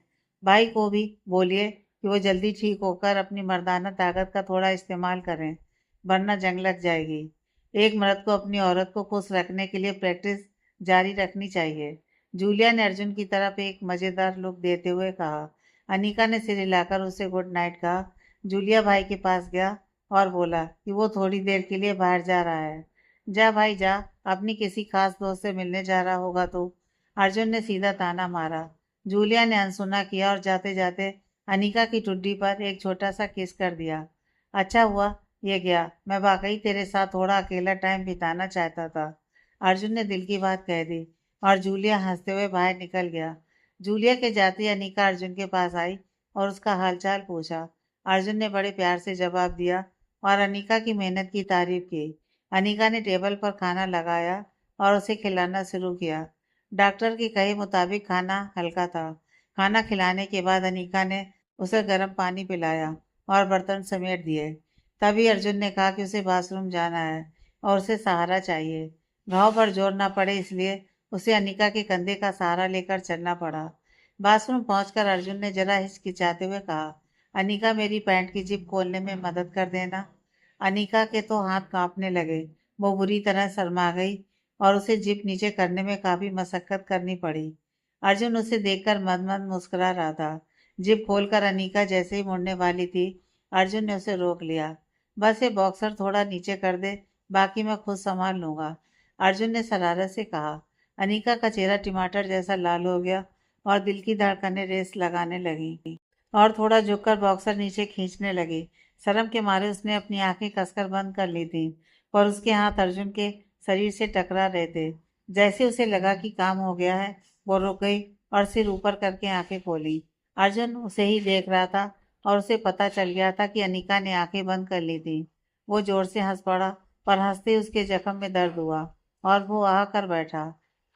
भाई को भी बोलिए कि वो जल्दी ठीक होकर अपनी मर्दाना ताकत का थोड़ा इस्तेमाल करें, वरना जंग लग जाएगी। एक मर्द को अपनी औरत को खुश रखने के लिए प्रैक्टिस जारी रखनी चाहिए। जूलिया ने अर्जुन की तरफ एक मज़ेदार लुक देते हुए कहा। अनिका ने सिर हिलाकर उसे गुड नाइट कहा। जूलिया भाई के पास गया और बोला कि वो थोड़ी देर के लिए बाहर जा रहा है। जा भाई जा, अपनी किसी खास दोस्त से मिलने जा रहा होगा तो। अर्जुन ने सीधा ताना मारा। जूलिया ने अनसुना किया और जाते जाते अनिका की ठुड्डी पर एक छोटा सा किस कर दिया। अच्छा हुआ ये गया, मैं वाकई तेरे साथ थोड़ा अकेला टाइम बिताना चाहता था। अर्जुन ने दिल की बात कह दी और जूलिया हंसते हुए बाहर निकल गया। जूलिया के जाते ही अनिका अर्जुन के पास आई और उसका हालचाल पूछा। अर्जुन ने बड़े प्यार से जवाब दिया और अनिका की मेहनत की तारीफ की। अनिका ने टेबल पर खाना लगाया और उसे खिलाना शुरू किया। डॉक्टर के कहे मुताबिक खाना हल्का था। खाना खिलाने के बाद अनिका ने उसे गर्म पानी पिलाया और बर्तन समेट दिए। तभी अर्जुन ने कहा कि उसे बाथरूम जाना है और उसे सहारा चाहिए। घाव पर जोर न पड़े इसलिए उसे अनिका के कंधे का सहारा लेकर चलना पड़ा। बाथरूम पहुंचकर अर्जुन ने जरा हिचकिचाते हुए कहा, अनिका मेरी पैंट की जिप खोलने में मदद कर देना। अनिका के तो हाथ कांपने लगे। वो बुरी तरह शर्मा गई और उसे जिप नीचे करने में काफी मशक्कत करनी पड़ी। अर्जुन उसे देखकर मंद मंद मुस्कुरा रहा था। जिप खोलकर अनिका जैसे ही मुड़ने वाली थी, अर्जुन ने उसे रोक लिया। बस ये बॉक्सर थोड़ा नीचे कर दे, बाकी मैं खुद संभाल लूंगा, अर्जुन ने शरारत से कहा। अनिका का चेहरा टमाटर जैसा लाल हो गया और दिल की धड़कनें रेस लगाने लगी और थोड़ा झुककर बॉक्सर नीचे खींचने लगी। शर्म के मारे उसने अपनी आंखें कसकर बंद कर ली थी, पर उसके हाथ अर्जुन के शरीर से टकरा रहे थे। जैसे उसे लगा कि काम हो गया है, वो रुक गई और सिर ऊपर करके आंखें खोली। अर्जुन उसे ही देख रहा था और उसे पता चल गया था कि अनिका ने आंखें बंद कर ली थी। वो जोर से हंस पड़ा, पर हंसते ही उसके जख्म में दर्द हुआ और वो आह कर बैठा।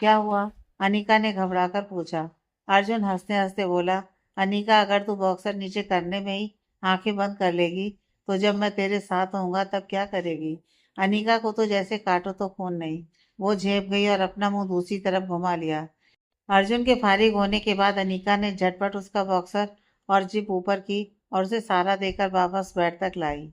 क्या हुआ? अनिका ने घबराकर पूछा। अर्जुन हंसते हंसते बोला, अनिका अगर तू बॉक्सर नीचे करने में ही आंखें बंद कर लेगी तो जब मैं तेरे साथ होऊंगा तब क्या करेगी? अनिका को तो जैसे काटो तो खून नहीं। वो झेप गई और अपना मुंह दूसरी तरफ घुमा लिया। अर्जुन के फारिग होने के बाद अनिका ने झटपट उसका बॉक्सर और जिप ऊपर की और उसे सहारा देकर वापस बेड तक लाई।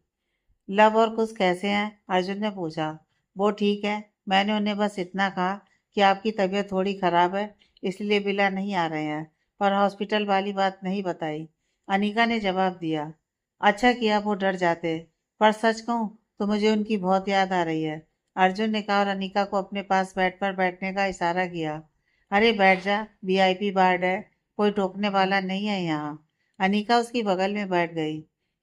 लव और कुश कैसे हैं? अर्जुन ने पूछा। वो ठीक है, मैंने उन्हें बस इतना कहा कि आपकी तबीयत थोड़ी खराब है, इसलिए बिला नहीं आ रहे हैं, पर हॉस्पिटल वाली बात नहीं बताई, अनिका ने जवाब दिया। अच्छा किया, वो डर जाते, पर सच कहूँ तो मुझे उनकी बहुत याद आ रही है, अर्जुन ने कहा और अनिका को अपने पास बेड पर बैठने का इशारा किया। अरे बैठ जा, वीआईपी वार्ड है, कोई टोकने वाला नहीं है यहाँ। अनिका उसकी बगल में बैठ गई।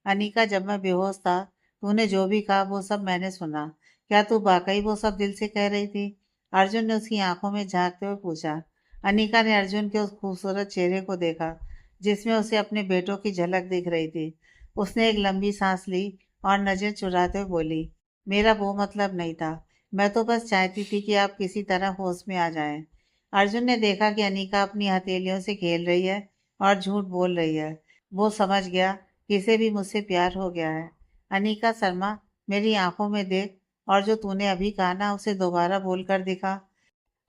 अनिका, जब मैं बेहोश था तूने जो भी कहा वो सब मैंने सुना, क्या तू वाकई वो सब दिल से कह रही थी? अर्जुन ने उसकी आंखों में झांकते हुए पूछा। अनिका ने अर्जुन के उस खूबसूरत चेहरे को देखा जिसमें उसे अपने बेटों की झलक दिख रही थी। उसने एक लंबी सांस ली और नजर चुराते हुए बोली, मेरा वो मतलब नहीं था, मैं तो बस चाहती थी कि आप किसी तरह होश में आ जाएं। अर्जुन ने देखा कि अनिका अपनी हथेलियों से खेल रही है और झूठ बोल रही है। वो समझ गया कि इसे भी मुझसे प्यार हो गया है। अनिका शर्मा, मेरी आंखों में देख और जो तूने अभी कहा ना उसे दोबारा बोल कर दिखा।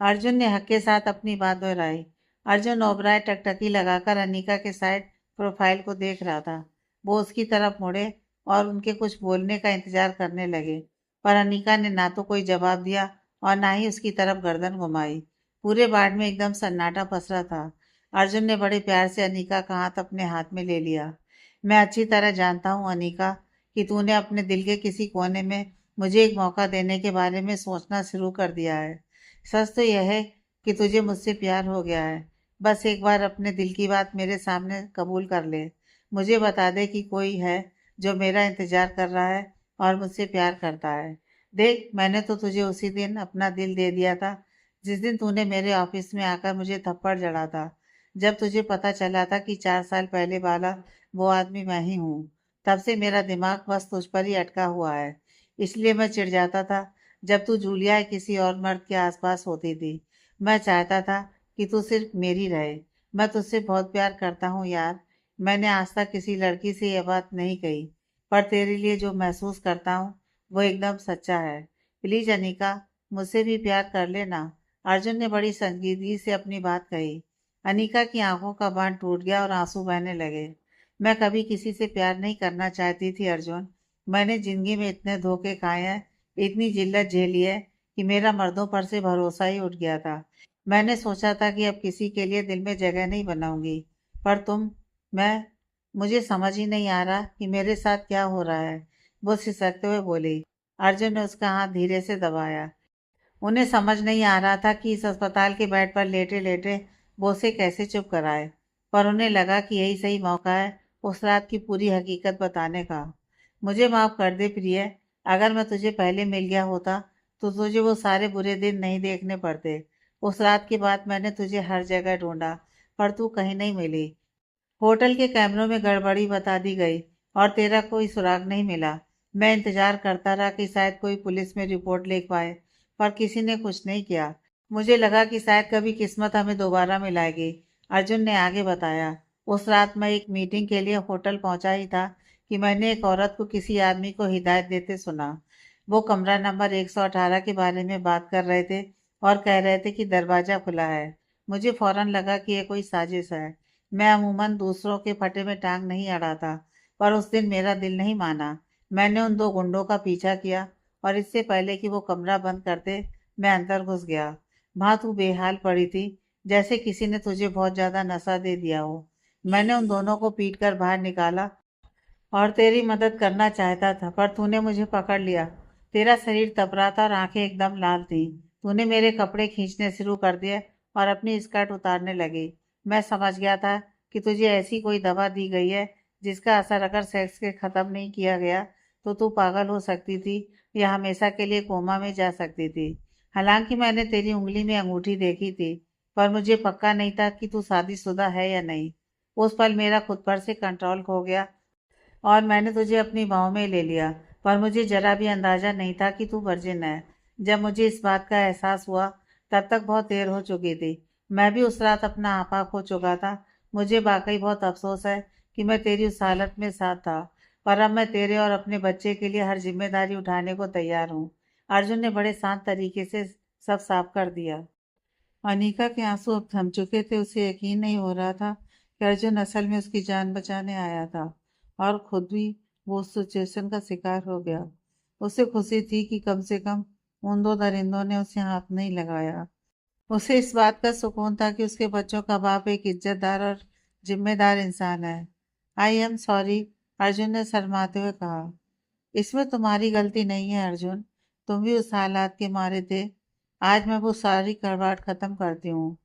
अर्जुन ने हक के साथ अपनी बात दोहराई। अर्जुन ओबराय टकटकी लगाकर अनिका के साइड प्रोफाइल को देख रहा था। वो उसकी तरफ मुड़े और उनके कुछ बोलने का इंतजार करने लगे, पर अनिका ने ना तो कोई जवाब दिया और ना ही उसकी तरफ गर्दन घुमाई। पूरे वार्ड में एकदम सन्नाटा पसरा था। अर्जुन ने बड़े प्यार से अनिका का हाथ अपने हाथ में ले लिया। मैं अच्छी तरह जानता हूँ अनिका कि तूने अपने दिल के किसी कोने में मुझे एक मौका देने के बारे में सोचना शुरू कर दिया है। सच तो यह है कि तुझे मुझसे प्यार हो गया है। बस एक बार अपने दिल की बात मेरे सामने कबूल कर ले। मुझे बता दे कि कोई है जो मेरा इंतजार कर रहा है और मुझसे प्यार करता है। देख, मैंने तो तुझे उसी दिन अपना दिल दे दिया था जिस दिन तूने मेरे ऑफिस में आकर मुझे थप्पड़ जड़ा था। जब तुझे पता चला था कि 4 साल पहले वाला वो आदमी मैं ही हूँ, तब से मेरा दिमाग बस तुझ पर ही अटका हुआ है। इसलिए मैं चिढ़ जाता था जब तू जूलिया या किसी और मर्द के आसपास होती थी। मैं चाहता था कि तू सिर्फ मेरी रहे। मैं तुझसे बहुत प्यार करता हूँ यार। मैंने आज तक किसी लड़की से यह बात नहीं कही, पर तेरे लिए जो महसूस करता हूँ वो एकदम सच्चा है। प्लीज अनिका, मुझसे भी प्यार कर लेना। अर्जुन ने बड़ी संजीदगी से अपनी बात कही। अनिका की आंखों का बांध टूट गया और आंसू बहने लगे। मैं कभी किसी से प्यार नहीं करना चाहती थी अर्जुन। मैंने जिंदगी में इतने धोखे खाए हैं, इतनी जिल्लत झेली है कि मेरा मर्दों पर से भरोसा ही उठ गया था। मैंने सोचा था कि अब किसी के लिए दिल में जगह नहीं बनाऊंगी, पर मैं मुझे समझ ही नहीं आ रहा कि मेरे साथ क्या हो रहा है। वो सिसकते हुए बोली। अर्जुन ने उसका हाथ धीरे से दबाया। उन्हें समझ नहीं आ रहा था कि इस अस्पताल के बेड पर लेटे लेटे वो उसे कैसे चुप कराए, पर उन्हें लगा कि यही सही मौका है उस रात की पूरी हकीकत बताने का। मुझे माफ़ कर दे प्रिय, अगर मैं तुझे पहले मिल गया होता तो तुझे वो सारे बुरे दिन नहीं देखने पड़ते। उस रात के बाद मैंने तुझे हर जगह ढूंढा, पर तू कहीं नहीं मिली। होटल के कैमरों में गड़बड़ी बता दी गई और तेरा कोई सुराग नहीं मिला। मैं इंतजार करता रहा कि शायद कोई पुलिस में रिपोर्ट लिख पाए, पर किसी ने कुछ नहीं किया। मुझे लगा कि शायद कभी किस्मत हमें दोबारा मिलाएगी। अर्जुन ने आगे बताया। उस रात मैं एक मीटिंग के लिए होटल पहुंचा ही था कि मैंने एक औरत को किसी आदमी को हिदायत देते सुना। वो कमरा नंबर 118 के बारे में बात कर रहे थे और कह रहे थे कि दरवाजा खुला है। मुझे फौरन लगा कि यह कोई साजिश है। मैं अमूमन दूसरों के फटे में टांग नहीं अड़ाता, पर उस दिन मेरा दिल नहीं माना। मैंने उन दो गुंडों का पीछा किया और इससे पहले कि वो कमरा बंद करते, मैं अंदर घुस गया। वहां तू बेहाल पड़ी थी, जैसे किसी ने तुझे बहुत ज्यादा नशा दे दिया हो। मैंने उन दोनों को पीट कर बाहर निकाला और तेरी मदद करना चाहता था, पर तूने मुझे पकड़ लिया। तेरा शरीर तप रहा था और आंखें एकदम लाल थी। तूने मेरे कपड़े खींचने शुरू कर दिए और अपनी स्कर्ट उतारने लगी। मैं समझ गया था कि तुझे ऐसी कोई दवा दी गई है जिसका असर अगर सेक्स के ख़त्म नहीं किया गया तो तू पागल हो सकती थी या हमेशा के लिए कोमा में जा सकती थी। हालांकि मैंने तेरी उंगली में अंगूठी देखी थी, पर मुझे पक्का नहीं था कि तू शादीशुदा है या नहीं। उस पल मेरा खुद पर से कंट्रोल खो गया और मैंने तुझे अपनी बाहों में ले लिया, पर मुझे जरा भी अंदाजा नहीं था कि तू वर्जिन है। जब मुझे इस बात का एहसास हुआ, तब तक बहुत देर हो चुकी थी। मैं भी उस रात अपना आपा खो चुका था। मुझे वाकई बहुत अफसोस है कि मैं तेरी उस हालत में साथ था, पर अब मैं तेरे और अपने बच्चे के लिए हर जिम्मेदारी उठाने को तैयार हूँ। अर्जुन ने बड़े शांत तरीके से सब साफ कर दिया। अनीका के आंसू अब थम चुके थे। उसे यकीन नहीं हो रहा था कि अर्जुन असल में उसकी जान बचाने आया था और खुद भी वो उस सिचुएशन का शिकार हो गया। उसे खुशी थी कि कम से कम उन दो दरिंदों ने उसे हाथ नहीं लगाया। उसे इस बात का सुकून था कि उसके बच्चों का बाप एक इज्जतदार और जिम्मेदार इंसान है। आई एम सॉरी, अर्जुन ने शर्माते हुए कहा। इसमें तुम्हारी गलती नहीं है अर्जुन, तुम भी उस हालात के मारे थे। आज मैं वो सारी कड़वाहट खत्म करती हूँ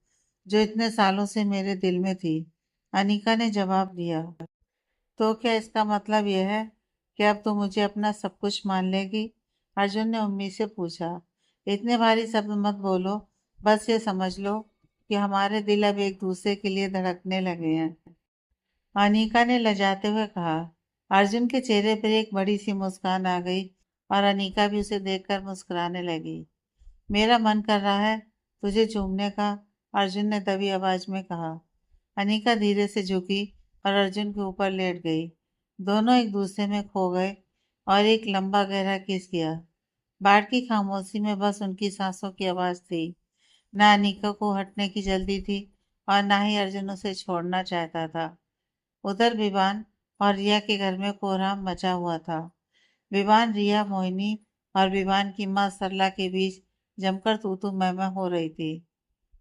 जो इतने सालों से मेरे दिल में थी। अनीका ने जवाब दिया। तो क्या इसका मतलब यह है कि अब तुम मुझे अपना सब कुछ मान लेगी? अर्जुन ने उम्मीद से पूछा। इतने भारी शब्द मत बोलो, बस ये समझ लो कि हमारे दिल अब एक दूसरे के लिए धड़कने लगे हैं। अनीका ने लजाते हुए कहा। अर्जुन के चेहरे पर एक बड़ी सी मुस्कान आ गई और अनीका भी उसे देखकर मुस्कुराने लगी। मेरा मन कर रहा है तुझे चूमने का, अर्जुन ने दबी आवाज में कहा। अनीका धीरे से झुकी और अर्जुन के ऊपर लेट गई। दोनों एक दूसरे में खो गए और एक लंबा गहरा किस किया। बाढ़ की खामोशी में बस उनकी सांसों की आवाज थी। ना अनीका को हटने की जल्दी थी और ना ही अर्जुन उसे छोड़ना चाहता था। उधर विवान और रिया के घर में कोहराम मचा हुआ था। विवान, रिया, मोहिनी और विवान की माँ सरला के बीच जमकर तू तू मैं हो रही थी।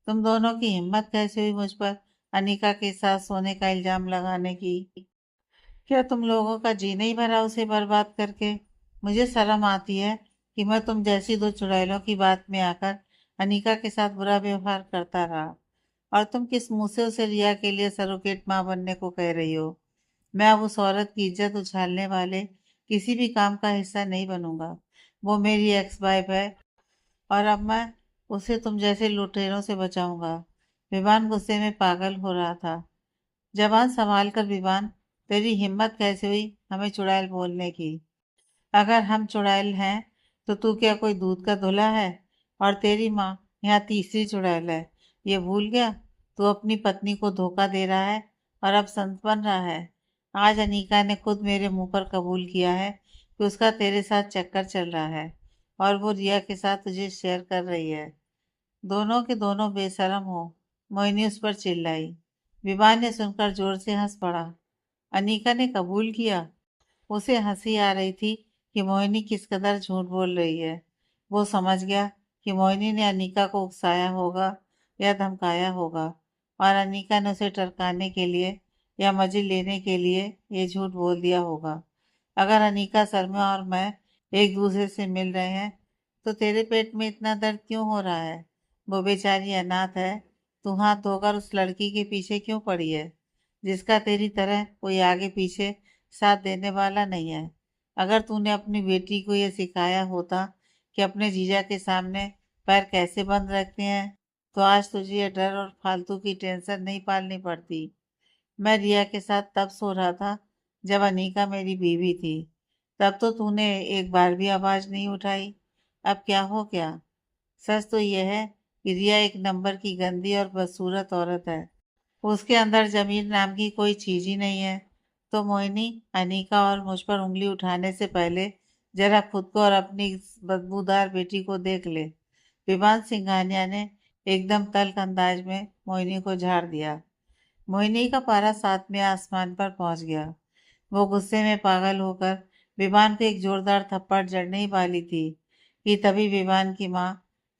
तुम दोनों की हिम्मत कैसे हुई मुझ पर अनीका के साथ सोने का इल्जाम लगाने की? क्या तुम लोगों का जी नहीं भरा उसे बर्बाद करके? मुझे शर्म आती है कि मैं तुम जैसी दो चुड़ैलों की बात में आकर अनीका के साथ बुरा व्यवहार करता रहा। और तुम किस मुंह से उसे रिया के लिए सरोगेट माँ बनने को कह रही हो? मैं अब उस औरत की इज्जत उछालने वाले किसी भी काम का हिस्सा नहीं बनूंगा। वो मेरी एक्स वाइफ है और अब मैं उसे तुम जैसे लुटेरों से बचाऊंगा। विवान गुस्से में पागल हो रहा था। जबान संभाल कर विवान, तेरी हिम्मत कैसे हुई हमें चुड़ैल बोलने की? अगर हम चुड़ैल हैं तो तू क्या कोई दूध का धुला है? और तेरी माँ यहाँ तीसरी चुड़ैल है, ये भूल गया? तू अपनी पत्नी को धोखा दे रहा है और अब संत बन रहा है। आज अनीका ने खुद मेरे मुंह पर कबूल किया है कि उसका तेरे साथ चक्कर चल रहा है और वो रिया के साथ तुझे शेयर कर रही है। दोनों के दोनों बेशर्म हो, मोहिनी उस पर चिल्लाई। विवान ने सुनकर जोर से हंस पड़ा। अनीका ने कबूल किया। उसे हंसी आ रही थी कि मोहिनी किस कदर झूठ बोल रही है। वो समझ गया कि मोहिनी ने अनीका को उकसाया होगा या धमकाया होगा, और अनीका ने उसे टरकाने के लिए या मजे लेने के लिए ये झूठ बोल दिया होगा। अगर अनीका, शर्मा और मैं एक दूसरे से मिल रहे हैं तो तेरे पेट में इतना दर्द क्यों हो रहा है? वो बेचारी अनाथ है, तू हाथ धोकर उस लड़की के पीछे क्यों पड़ी है जिसका तेरी तरह कोई आगे पीछे साथ देने वाला नहीं है? अगर तूने अपनी बेटी को ये सिखाया होता कि अपने जीजा के सामने पैर कैसे बंद रखते हैं, तो आज तुझे ये डर और फालतू की टेंशन नहीं पालनी पड़ती। मैं रिया के साथ तब सो रहा था जब अनीका मेरी बीवी थी। तब तो तूने एक बार भी आवाज नहीं उठाई। अब क्या हो गया? सच तो यह है कि रिया एक नंबर की गंदी और बदसूरत औरत है। उसके अंदर जमीन नाम की कोई चीज ही नहीं है। तो मोहिनी, अनीका और मुझ पर उंगली उठाने से पहले जरा खुद को और अपनी इस बदबूदार बेटी को देख ले। विभान सिंघानिया ने एकदम तल्ख अंदाज में मोहिनी को झाड़ दिया। मोहिनी का पारा सातवें आसमान पर पहुंच गया। वो गुस्से में पागल होकर विवान को एक जोरदार थप्पड़ जड़ने ही वाली थी कि तभी विवान की माँ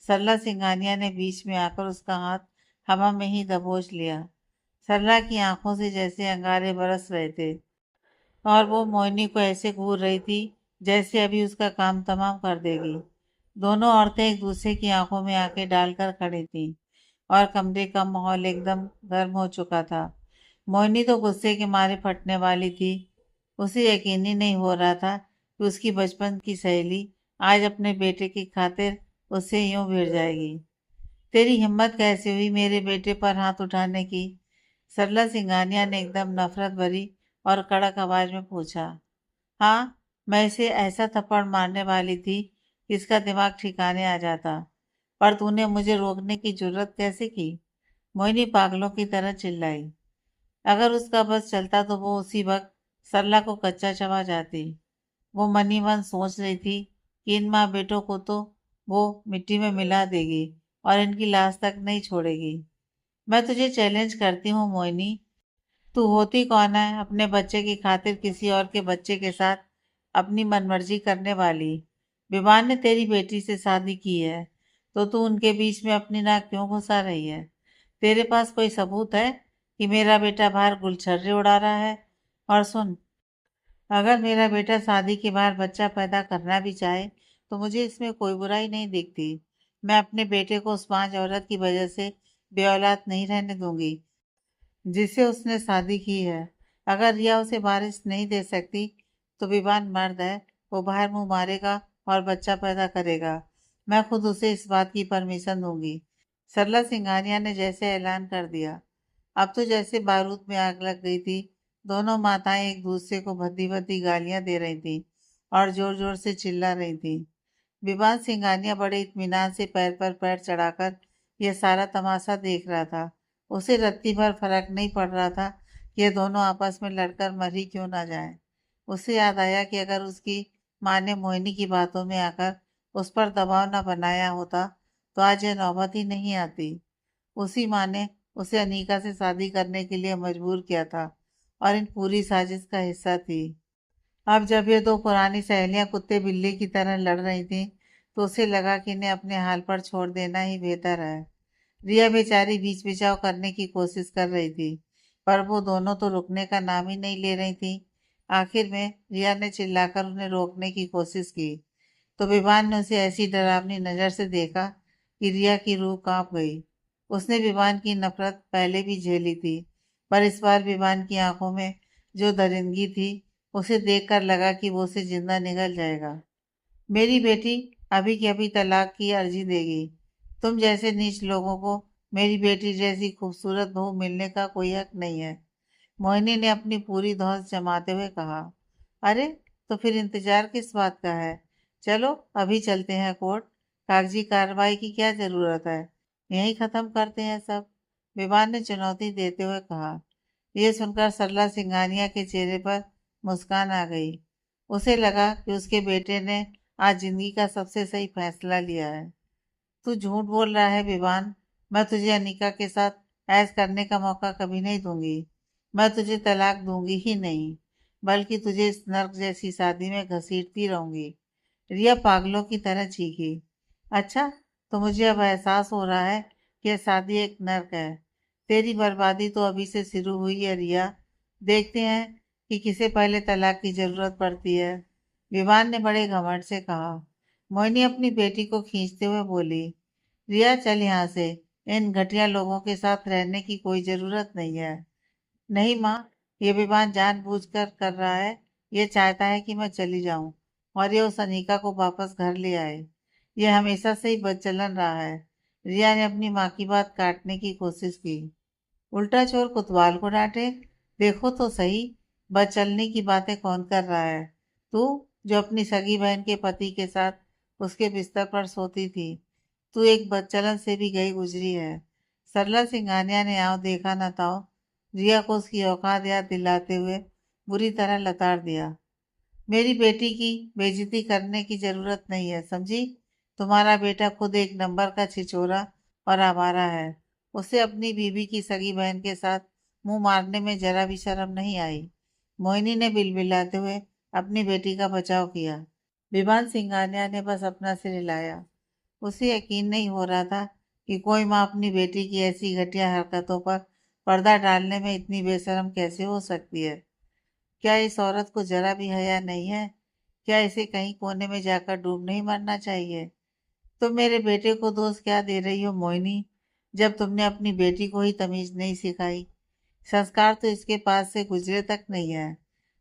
सरला सिंघानिया ने बीच में आकर उसका हाथ हवा में ही दबोच लिया। सरला की आंखों से जैसे अंगारे बरस रहे थे और वो मोहिनी को ऐसे घूर रही थी जैसे अभी उसका काम तमाम कर देगी। दोनों औरतें एक दूसरे की आंखों में आंखें डालकर खड़ी थीं और कमरे का माहौल एकदम गर्म हो चुका था। मोहिनी तो गुस्से के मारे फटने वाली थी। उसे यकीन ही नहीं हो रहा था कि उसकी बचपन की सहेली आज अपने बेटे की खातिर उससे यूं भिड़ जाएगी। तेरी हिम्मत कैसे हुई मेरे बेटे पर हाथ उठाने की? सरला सिंघानिया ने एकदम नफरत भरी और कड़क आवाज में पूछा। हाँ, मैं इसे ऐसा थप्पड़ मारने वाली थी कि इसका दिमाग ठिकाने आ जाता, पर तूने मुझे रोकने की जुर्रत कैसे की? मोहिनी पागलों की तरह चिल्लाई। अगर उसका बस चलता तो वो उसी वक्त सरला को कच्चा चबा जाती। वो मन ही मन सोच रही थी कि इन माँ बेटों को तो वो मिट्टी में मिला देगी और इनकी लाश तक नहीं छोड़ेगी। मैं तुझे चैलेंज करती हूँ मोहिनी, तू होती कौन है अपने बच्चे की खातिर किसी और के बच्चे के साथ अपनी मनमर्जी करने वाली? विवान ने तेरी बेटी से शादी की है तो तू उनके बीच में अपनी नाक क्यों घुसा रही है? तेरे पास कोई सबूत है कि मेरा बेटा बाहर गुलछर्रे उड़ा रहा है? और सुन, अगर मेरा बेटा शादी के बाद बच्चा पैदा करना भी चाहे तो मुझे इसमें कोई बुराई नहीं दिखती। मैं अपने बेटे को उस पांच औरत की वजह से बेऔलाद नहीं रहने दूंगी जिससे उसने शादी की है। अगर रिया उसे वारिस नहीं दे सकती तो विवान मर्द है, वो बाहर मुंह मारेगा और बच्चा पैदा करेगा। मैं खुद उसे इस बात की परमिशन दूंगी। सरला सिंघानिया ने जैसे ऐलान कर दिया। अब तो जैसे बारूद में आग लग गई थी। दोनों माताएं एक दूसरे को भद्दी भद्दी गालियां दे रही थी और जोर जोर से चिल्ला रही थी। विवान सिंघानिया बड़े इत्मीनान से पैर पर पैर चढ़ाकर यह सारा तमाशा देख रहा था। उसे रत्ती भर फर्क नहीं पड़ रहा था कि ये दोनों आपस में लड़कर मर ही क्यों ना जाएं। उसे याद आया कि अगर उसकी माँ ने मोहिनी की बातों में आकर उस पर दबाव न बनाया होता तो आज यह नौबत ही नहीं आती। उसी माँ ने उसे अनीका से शादी करने के लिए मजबूर किया था और इन पूरी साजिश का हिस्सा थी। अब जब ये दो पुरानी सहेलियां कुत्ते बिल्ली की तरह लड़ रही थीं, तो उसे लगा कि इन्हें अपने हाल पर छोड़ देना ही बेहतर है। रिया बेचारी बीच बचाव करने की कोशिश कर रही थी, पर वो दोनों तो रुकने का नाम ही नहीं ले रही थी। आखिर में रिया ने चिल्लाकर उन्हें रोकने की कोशिश की, तो विवान ने उसे ऐसी डरावनी नजर से देखा कि रिया की रूह कांप गई। उसने विवान की नफरत पहले भी झेली थी, पर इस बार विवान की आंखों में जो दरिंदगी थी, उसे देखकर लगा कि वो उसे जिंदा निगल जाएगा। मेरी बेटी अभी की अभी तलाक की अर्जी देगी। तुम जैसे नीच लोगों को मेरी बेटी जैसी खूबसूरत बहू मिलने का कोई हक नहीं है। मोहिनी ने अपनी पूरी धौंस जमाते हुए कहा। अरे, तो फिर इंतजार किस बात का है? चलो अभी चलते हैं कोर्ट। कागजी कार्रवाई की क्या जरूरत है? यहीं खत्म करते हैं सब। विवान ने चुनौती देते हुए कहा। यह सुनकर सरला सिंघानिया के चेहरे पर मुस्कान आ गई। उसे लगा कि उसके बेटे ने आज जिंदगी का सबसे सही फैसला लिया है। तू झूठ बोल रहा है विवान। मैं तुझे अनीका के साथ ऐश करने का मौका कभी नहीं दूंगी। मैं तुझे तलाक दूंगी ही नहीं, बल्कि तुझे इस नर्क जैसी शादी में घसीटती रहूंगी। रिया पागलों की तरह चीखी। अच्छा, तो मुझे अब एहसास हो रहा है कि यह शादी एक नर्क है। तेरी बर्बादी तो अभी से शुरू हुई है रिया। देखते हैं कि किसे पहले तलाक की जरूरत पड़ती है। विवान ने बड़े घमंड से कहा। मोहिनी अपनी बेटी को खींचते हुए बोली, रिया चल यहाँ से। इन घटिया लोगों के साथ रहने की कोई जरूरत नहीं है। नहीं माँ, ये विवान जानबूझकर कर रहा है। ये चाहता है कि मैं चली जाऊं और ये उस अनीका को वापस घर ले आए। ये हमेशा से ही बदचलन रहा है। रिया ने अपनी माँ की बात काटने की कोशिश की। उल्टा चोर कोतवाल को डांटे। देखो तो सही, बदचलनी की बातें कौन कर रहा है। तू, जो अपनी सगी बहन के पति के साथ उसके बिस्तर पर सोती थी। तू एक बदचलन से भी गई गुजरी है। सरला सिंघानिया ने आओ देखा न ताओ रिया को उसकी औकात याद दिलाते हुए बुरी तरह लताड़ दिया। मेरी बेटी की बेइज्जती करने की जरूरत नहीं है, समझी। तुम्हारा बेटा खुद एक नंबर का छिचोरा और आवारा है। उसे अपनी बीवी की सगी बहन के साथ मुंह मारने में जरा भी शर्म नहीं आई। मोहिनी ने बिलबिलाते हुए अपनी बेटी का बचाव किया। विभान सिंघानिया ने बस अपना सिर हिलाया। उसे यकीन नहीं हो रहा था कि कोई माँ अपनी बेटी की ऐसी घटिया हरकतों पर पर्दा डालने में इतनी बेशर्म कैसे हो सकती है। क्या इस औरत को जरा भी हया नहीं है? क्या इसे कहीं कोने में जाकर डूब नहीं मरना चाहिए? तुम मेरे बेटे को दोष क्या दे रही हो मोहिनी, जब तुमने अपनी बेटी को ही तमीज नहीं सिखाई। संस्कार तो इसके पास से गुजरे तक नहीं है।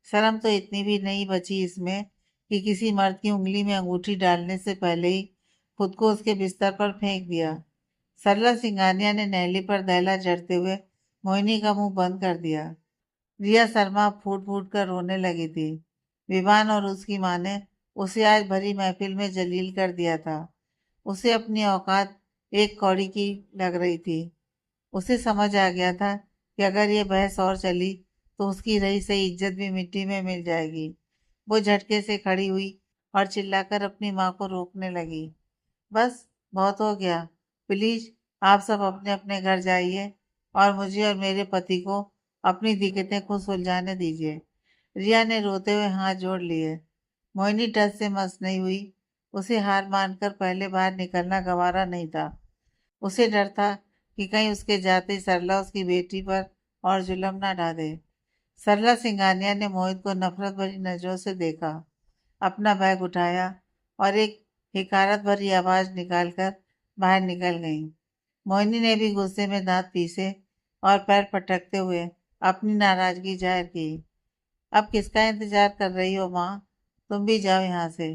शर्म तो इतनी भी नहीं बची इसमें कि किसी मर्द की उंगली में अंगूठी डालने से पहले ही खुद को उसके बिस्तर पर फेंक दिया। सरला सिंघानिया ने नैली पर दैला जड़ते हुए मोहिनी का मुंह बंद कर दिया। रिया शर्मा फूट फूट कर रोने लगी थी। विवान और उसकी माँ ने उसे आज भरी महफिल में जलील कर दिया था। उसे अपनी औकात एक कौड़ी की लग रही थी। उसे समझ आ गया था कि अगर ये बहस और चली तो उसकी रही सही इज्जत भी मिट्टी में मिल जाएगी। वो झटके से खड़ी हुई और चिल्लाकर अपनी माँ को रोकने लगी। बस, बहुत हो गया। प्लीज, आप सब अपने अपने घर जाइए और मुझे और मेरे पति को अपनी दिक्कतें खुद सुलझाने दीजिए। रिया ने रोते हुए हाथ जोड़ लिए। मोहिनी टस से मस नहीं हुई। उसे हार मानकर पहले बाहर निकलना गवारा नहीं था। उसे डर था कि कहीं उसके जाते सरला उसकी बेटी पर और जुल्म ना ढा दे। सरला सिंघानिया ने मोहित को नफरत भरी नजरों से देखा, अपना बैग उठाया और एक हिकारत भरी आवाज निकालकर बाहर निकल गई। मोहिनी ने भी गुस्से में दांत पीसे और पैर पटकते हुए अपनी नाराजगी जाहिर की। अब किसका इंतजार कर रही हो माँ? तुम भी जाओ यहाँ से।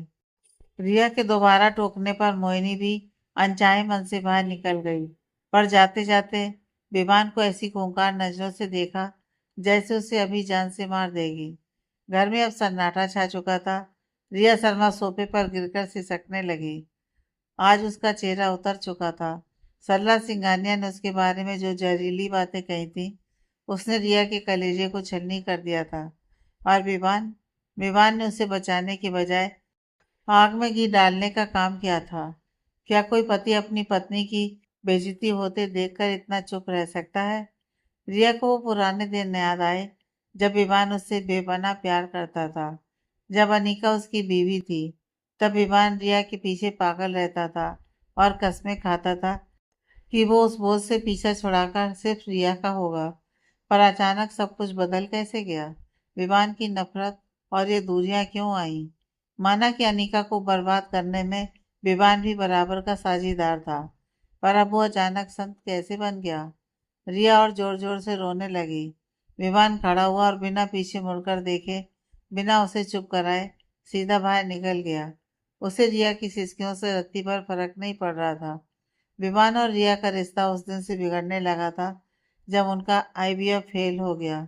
रिया के दोबारा टोकने पर मोहिनी भी अनचाहे मन से बाहर निकल गई, पर जाते जाते विमान को ऐसी खूंखार नजरों से देखा जैसे उसे अभी जान से मार देगी। घर में अब सन्नाटा छा चुका था। रिया शर्मा सोफे पर गिरकर सिसकने लगी। आज उसका चेहरा उतर चुका था। सरला सिंघानिया ने उसके बारे में जो जहरीली बातें कही थी, उसने रिया के कलेजे को छलनी कर दिया था। और विवान विवान ने उसे बचाने के बजाय आग में घी डालने का काम किया था। क्या कोई पति अपनी पत्नी की बेइज्जती होते देखकर इतना चुप रह सकता है? रिया को वो पुराने दिन याद आए जब विवान उससे बेपनाह प्यार करता था। जब अनीका उसकी बीवी थी, तब विवान रिया के पीछे पागल रहता था और कस्में खाता था कि वो उस बोझ से पीछा छुड़ाकर सिर्फ रिया का होगा। पर अचानक सब कुछ बदल कैसे गया? विवान की नफरत और ये दूरियां क्यों आई? माना कि अनीका को बर्बाद करने में विवान भी बराबर का साझीदार था, पर अब वो अचानक संत कैसे बन गया? रिया और जोर जोर से रोने लगी। विवान खड़ा हुआ और बिना पीछे मुड़कर देखे, बिना उसे चुप कराए, सीधा बाहर निकल गया। उसे रिया की सिसकियों से रत्ती भर फर्क नहीं पड़ रहा था। विवान और रिया का रिश्ता उस दिन से बिगड़ने लगा था जब उनका आईवीएफ फेल हो गया।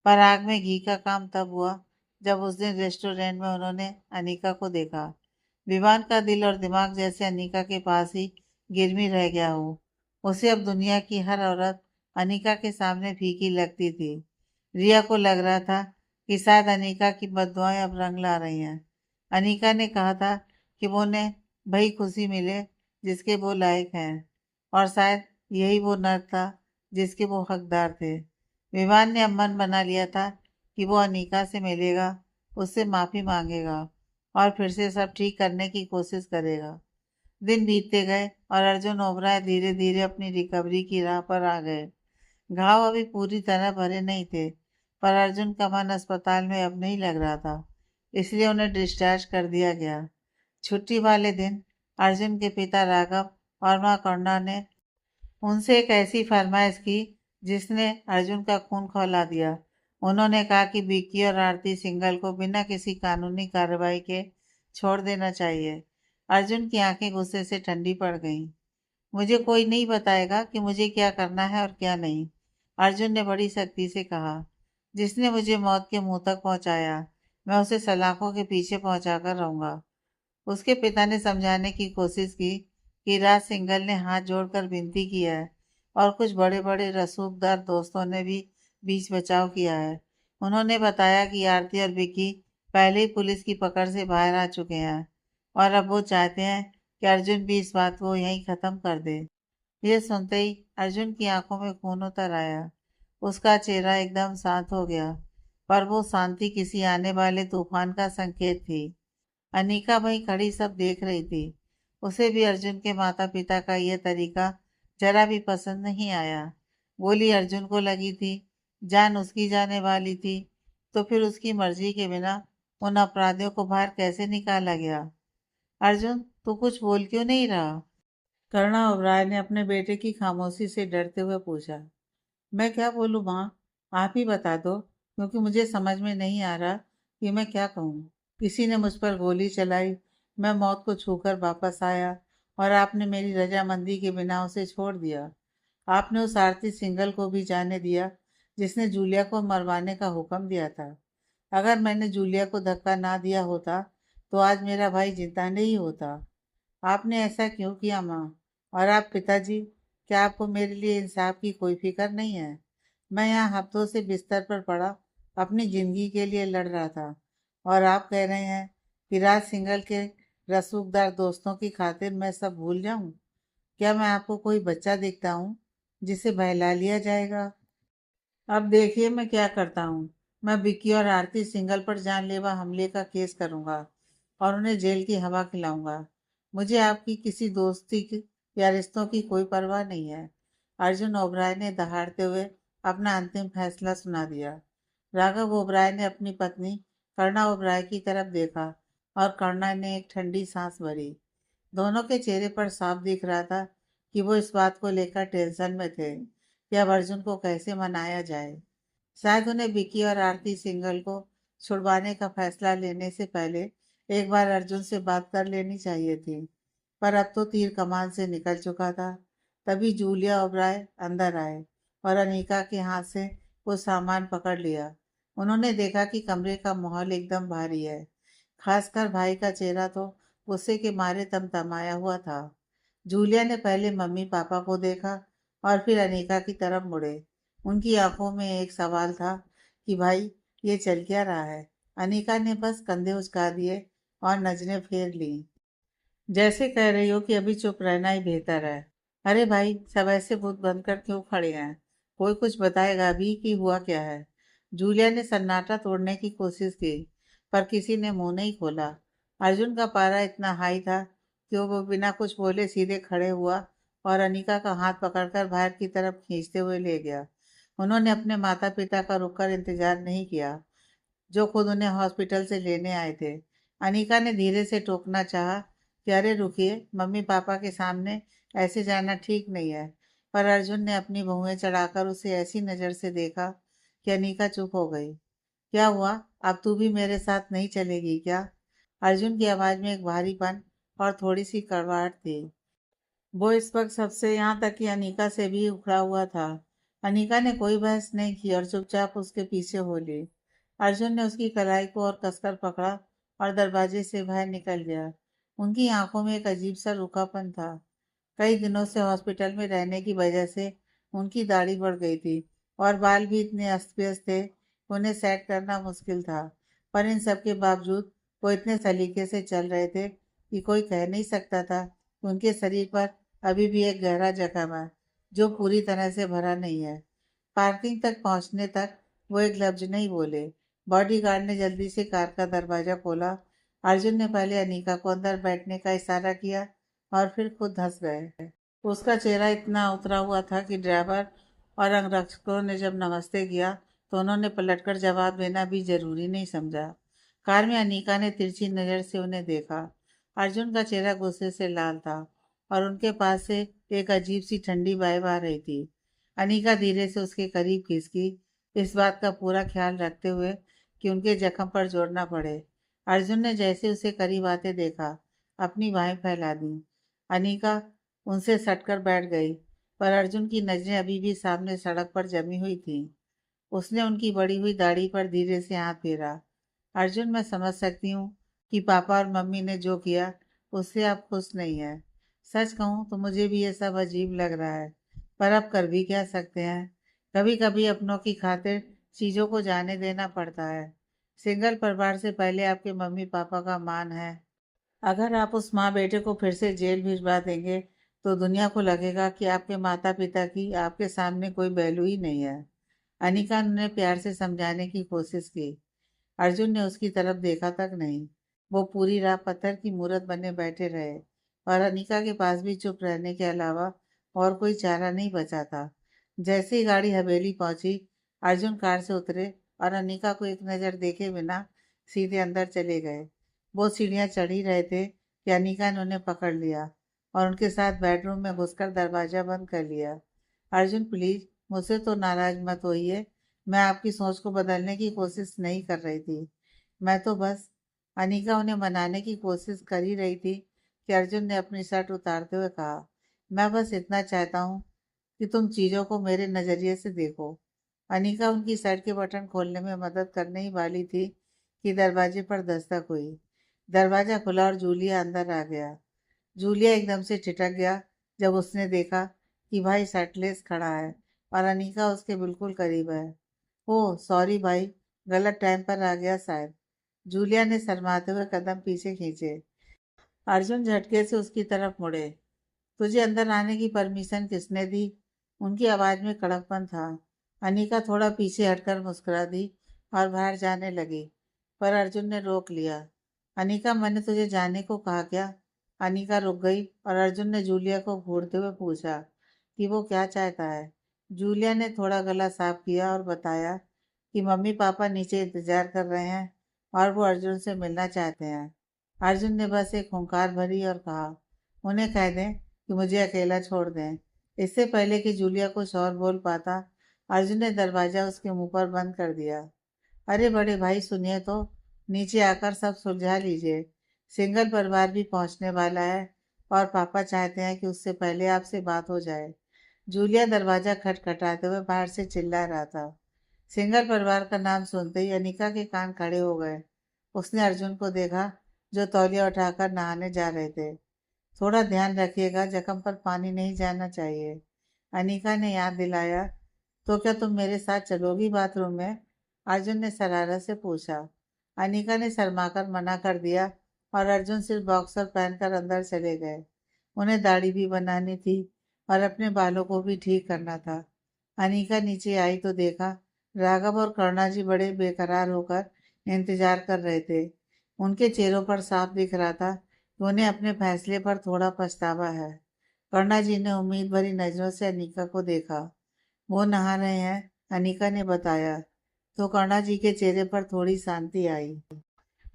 पर आग में घी का काम तब हुआ जब उस दिन रेस्टोरेंट में उन्होंने अनीका को देखा। विवान का दिल और दिमाग जैसे अनीका के पास ही गिरमी रह गया हो। उसे अब दुनिया की हर औरत अनीका के सामने फीकी लगती थी। रिया को लग रहा था कि शायद अनीका की बद्दुआएं अब रंग ला रही हैं। अनीका ने कहा था कि वो उन्हें वही खुशी मिले जिसके वो लायक हैं, और शायद यही वो नर्क था जिसके वो हकदार थे। विवान ने अब मन बना लिया था कि वो अनीका से मिलेगा, उससे माफ़ी मांगेगा और फिर से सब ठीक करने की कोशिश करेगा। दिन बीतते गए और अर्जुन ओबराय धीरे धीरे अपनी रिकवरी की राह पर आ गए। घाव अभी पूरी तरह भरे नहीं थे, पर अर्जुन का मन अस्पताल में अब नहीं लग रहा था, इसलिए उन्हें डिस्चार्ज कर दिया गया। छुट्टी वाले दिन अर्जुन के पिता राघव और मां करुणा ने उनसे एक ऐसी फरमाइश की जिसने अर्जुन का खून खौला दिया। उन्होंने कहा कि विक्की और आरती सिंघल को बिना किसी कानूनी कार्रवाई के छोड़ देना चाहिए। अर्जुन की आंखें गुस्से से ठंडी पड़ गईं। मुझे कोई नहीं बताएगा कि मुझे क्या करना है और क्या नहीं, अर्जुन ने बड़ी सख्ती से कहा। जिसने मुझे मौत के मुंह तक पहुंचाया, मैं उसे सलाखों के पीछे पहुंचाकर रहूंगा। उसके पिता ने समझाने की कोशिश की कि राज सिंघल ने हाथ जोड़कर विनती की है और कुछ बड़े बड़े रसूखदार दोस्तों ने भी बीच बचाव किया है। उन्होंने बताया कि आरती और विक्की पहले ही पुलिस की पकड़ से बाहर आ चुके हैं और अब वो चाहते हैं कि अर्जुन भी इस बात को यहीं खत्म कर दे। यह सुनते ही अर्जुन की आंखों में खून उतर आया। उसका चेहरा एकदम शांत हो गया, पर वो शांति किसी आने वाले तूफान का संकेत थी। अनीका वहीं खड़ी सब देख रही थी। उसे भी अर्जुन के माता पिता का यह तरीका जरा भी पसंद नहीं आया। गोली अर्जुन को लगी थी, जान उसकी जाने वाली थी, तो फिर उसकी मर्जी के बिना उन अपराधियों को बाहर कैसे निकाला गया? अर्जुन, तू कुछ बोल क्यों नहीं रहा? करुणा ओबराय ने अपने बेटे की खामोशी से डरते हुए पूछा। मैं क्या बोलूँ माँ, आप ही बता दो, क्योंकि मुझे समझ में नहीं आ रहा कि मैं क्या कहूँ। किसी ने मुझ पर गोली चलाई, मैं मौत को छूकर वापस आया और आपने मेरी रजामंदी के बिना उसे छोड़ दिया। आपने उस आरती सिंघल को भी जाने दिया जिसने जूलिया को मरवाने का हुक्म दिया था। अगर मैंने जूलिया को धक्का ना दिया होता तो आज मेरा भाई जिंदा नहीं होता। आपने ऐसा क्यों किया माँ? और आप पिताजी, क्या आपको मेरे लिए इंसाफ की कोई फिक्र नहीं है? मैं यहाँ हफ्तों से बिस्तर पर पड़ा अपनी जिंदगी के लिए लड़ रहा था, और आप कह रहे हैं कि राज सिंघल के रसूखदार दोस्तों की खातिर मैं सब भूल जाऊं? क्या मैं आपको कोई बच्चा दिखता हूँ जिसे बहला लिया जाएगा? अब देखिए मैं क्या करता हूँ। मैं विक्की और आरती सिंघल पर जानलेवा हमले का केस करूंगा और उन्हें जेल की हवा खिलाऊंगा। मुझे आपकी किसी दोस्ती की या रिश्तों की कोई परवाह नहीं है। अर्जुन ओबराय ने दहाड़ते हुए अपना अंतिम फैसला सुना दिया। राघव ओबराय ने अपनी पत्नी करुणा ओबराय की तरफ देखा और करुणा ने एक ठंडी सांस भरी। दोनों के चेहरे पर साफ दिख रहा था कि वो इस बात को लेकर टेंशन में थे कि अब अर्जुन को कैसे मनाया जाए। शायद उन्हें विकी और आरती सिंघल को छुड़वाने का फैसला लेने से पहले एक बार अर्जुन से बात कर लेनी चाहिए थी, पर अब तो तीर कमान से निकल चुका था। तभी जूलिया ओबराय अंदर आए और अनीका के हाथ से वो सामान पकड़ लिया। उन्होंने देखा कि कमरे का माहौल एकदम भारी है। खासकर भाई का चेहरा तो गुस्से के मारे तमतमाया हुआ था। जूलिया ने पहले मम्मी पापा को देखा और फिर अनीका की तरफ मुड़े। उनकी आंखों में एक सवाल था कि भाई, ये चल क्या रहा है? अनीका ने बस कंधे उचका दिए और नजरें फेर ली, जैसे कह रही हो कि अभी चुप रहना ही बेहतर है। अरे भाई, सब ऐसे मुंह बंद कर क्यों खड़े हैं? कोई कुछ बताएगा भी कि हुआ क्या है? जूलिया ने सन्नाटा तोड़ने की कोशिश की, पर किसी ने मुंह नहीं खोला। अर्जुन का पारा इतना हाई था कि वो बिना कुछ बोले सीधे खड़े हुआ और अनीका का हाथ पकड़कर बाहर की तरफ खींचते हुए ले गया। उन्होंने अपने माता पिता का रुककर इंतजार नहीं किया, जो खुद उन्हें हॉस्पिटल से लेने आए थे। अनीका ने धीरे से टोकना चाहा कि अरे रुकिए, मम्मी पापा के सामने ऐसे जाना ठीक नहीं है, पर अर्जुन ने अपनी भुएं चढ़ाकर उसे ऐसी नज़र से देखा कि अनीका चुप हो गई। क्या हुआ? अब तू भी मेरे साथ नहीं चलेगी क्या? अर्जुन की आवाज़ में एक भारीपन और थोड़ी सी कड़वाहट थी। वो इस वक्त सबसे, यहाँ तक कि अनीका से भी उखड़ा हुआ था। अनीका ने कोई बहस नहीं की और चुपचाप उसके पीछे हो ली। अर्जुन ने उसकी कलाई को और कसकर पकड़ा और दरवाजे से बाहर निकल गया। उनकी आंखों में एक अजीब सा रूखापन था। कई दिनों से हॉस्पिटल में रहने की वजह से उनकी दाढ़ी बढ़ गई थी और बाल भी इतने अस्त व्यस्त थे, उन्हें सेट करना मुश्किल था। पर इन सब के बावजूद वो इतने सलीके से चल रहे थे कि कोई कह नहीं सकता था कि उनके शरीर पर अभी भी एक गहरा जख्म है जो पूरी तरह से भरा नहीं है। पार्किंग तक पहुंचने तक वो एक लफ्ज नहीं बोले। बॉडीगार्ड ने जल्दी से कार का दरवाजा खोला। अर्जुन ने पहले अनीका को अंदर बैठने का इशारा किया और फिर खुद हंस गए। उसका चेहरा इतना उतरा हुआ था कि ड्राइवर और अंगरक्षकों ने जब नमस्ते किया तो उन्होंने पलटकर जवाब देना भी जरूरी नहीं समझा। कार में अनीका ने तिरछी नजर से उन्हें देखा। अर्जुन का चेहरा गुस्से से लाल था और उनके पास से एक अजीब सी ठंडी वाइब आ रही थी। अनीका धीरे से उसके करीब खिसकी, इस बात का पूरा ख्याल रखते हुए कि उनके जख्म पर जोर न पड़े। अर्जुन ने जैसे उसे करीब आते देखा, अपनी बाहें फैला दी। अनीका उनसे सटकर बैठ गई, पर अर्जुन की नजरें अभी भी सामने सड़क पर जमी हुई थीं। उसने उनकी बढ़ी हुई दाढ़ी पर धीरे से हाथ फेरा। अर्जुन, मैं समझ सकती हूँ कि पापा और मम्मी ने जो किया उससे आप खुश नहीं हैं। सच कहूँ तो मुझे भी ये सब अजीब लग रहा है, पर अब कर भी क्या सकते हैं। कभी कभी अपनों की खातिर चीज़ों को जाने देना पड़ता है। सिंगल परिवार से पहले आपके मम्मी पापा का मान है। अगर आप उस माँ बेटे को फिर से जेल भिजवा देंगे तो दुनिया को लगेगा कि आपके माता पिता की आपके सामने कोई वैल्यू ही नहीं है। अनिका ने प्यार से समझाने की कोशिश की। अर्जुन ने उसकी तरफ देखा तक नहीं। वो पूरी रात पत्थर की मूरत बने बैठे रहे और अनिका के पास भी चुप रहने के अलावा और कोई चारा नहीं बचा था। जैसे ही गाड़ी हवेली पहुंची, अर्जुन कार से उतरे और अनिका को एक नज़र देखे बिना सीधे अंदर चले गए। वो सीढ़ियाँ चढ़ ही रहे थे कि अनिका ने उन्हें पकड़ लिया और उनके साथ बेडरूम में घुसकर दरवाज़ा बंद कर लिया। अर्जुन, प्लीज़ मुझसे तो नाराज़ मत होइए। मैं आपकी सोच को बदलने की कोशिश नहीं कर रही थी। मैं तो बस। अनिका उन्हें मनाने की कोशिश कर ही रही थी कि अर्जुन ने अपनी शर्ट उतारते हुए कहा, मैं बस इतना चाहता हूँ कि तुम चीज़ों को मेरे नज़रिए से देखो। अनिका उनकी शर्ट के बटन खोलने में मदद करने ही वाली थी कि दरवाजे पर दस्तक हुई। दरवाज़ा खुला और जूलिया अंदर आ गया। जूलिया एकदम से ठिठक गया जब उसने देखा कि भाई शर्टलेस खड़ा है और अनीका उसके बिल्कुल करीब है। ओह सॉरी भाई, गलत टाइम पर आ गया शायद। जूलिया ने शर्माते हुए कदम पीछे खींचे। अर्जुन झटके से उसकी तरफ मुड़े। तुझे अंदर आने की परमिशन किसने दी? उनकी आवाज़ में कड़कपन था। अनीका थोड़ा पीछे हटकर मुस्कुरा दी और बाहर जाने लगी, पर अर्जुन ने रोक लिया। अनीका, मैंने तुझे जाने को कहा क्या? अनीका रुक गई और अर्जुन ने जूलिया को घूरते हुए पूछा कि वो क्या चाहता है। जूलिया ने थोड़ा गला साफ किया और बताया कि मम्मी पापा नीचे इंतजार कर रहे हैं और वो अर्जुन से मिलना चाहते हैं। अर्जुन ने बस एक हुंकार भरी और कहा, उन्हें कह दें कि मुझे अकेला छोड़ दें। इससे पहले कि जूलिया कुछ और बोल पाता, अर्जुन ने दरवाज़ा उसके मुंह पर बंद कर दिया। अरे बड़े भाई, सुनिए तो, नीचे आकर सब सुलझा लीजिए। सिंगल परिवार भी पहुंचने वाला है और पापा चाहते हैं कि उससे पहले आपसे बात हो जाए। जूलिया दरवाज़ा खटखटाते हुए बाहर से चिल्ला रहा था। सिंगल परिवार का नाम सुनते ही अनिका के कान खड़े हो गए। उसने अर्जुन को देखा, जो तौलिया उठाकर नहाने जा रहे थे। थोड़ा ध्यान रखिएगा, जख्म पर पानी नहीं जाना चाहिए, अनीका ने याद दिलाया। तो क्या तुम मेरे साथ चलोगी बाथरूम में? अर्जुन ने शरारत से पूछा। अनीका ने शर्माकर मना कर दिया और अर्जुन सिर्फ बॉक्सर पहनकर अंदर चले गए। उन्हें दाढ़ी भी बनानी थी और अपने बालों को भी ठीक करना था। अनीका नीचे आई तो देखा राघव और करुणा जी बड़े बेकरार होकर इंतजार कर रहे थे। उनके चेहरों पर साफ दिख रहा था कि उन्हें अपने फैसले पर थोड़ा पछतावा है। करुणा जी ने उम्मीद भरी नजरों से अनीका को देखा। वो नहा रहे हैं, अनीका ने बताया। तो करुणा जी के चेहरे पर थोड़ी शांति आई।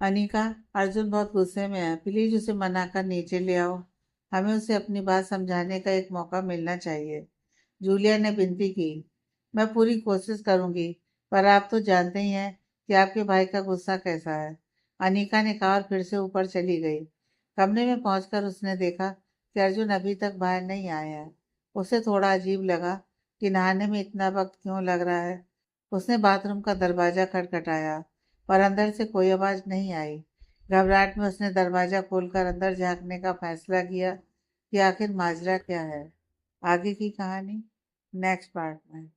अनीका, अर्जुन बहुत गुस्से में है, प्लीज उसे मनाकर नीचे ले आओ। हमें उसे अपनी बात समझाने का एक मौका मिलना चाहिए, जूलिया ने विनती की। मैं पूरी कोशिश करूंगी, पर आप तो जानते ही हैं कि आपके भाई का गुस्सा कैसा है, अनीका ने कहा और फिर से ऊपर चली गई। कमरे में पहुंचकर उसने देखा कि अर्जुन अभी तक बाहर नहीं आए हैं। उसे थोड़ा अजीब लगा कि नहाने में इतना वक्त क्यों लग रहा है। उसने बाथरूम का दरवाजा खटखटाया, पर अंदर से कोई आवाज़ नहीं आई। घबराहट में उसने दरवाज़ा खोलकर अंदर झांकने का फैसला किया कि आखिर माजरा क्या है। आगे की कहानी नेक्स्ट पार्ट में।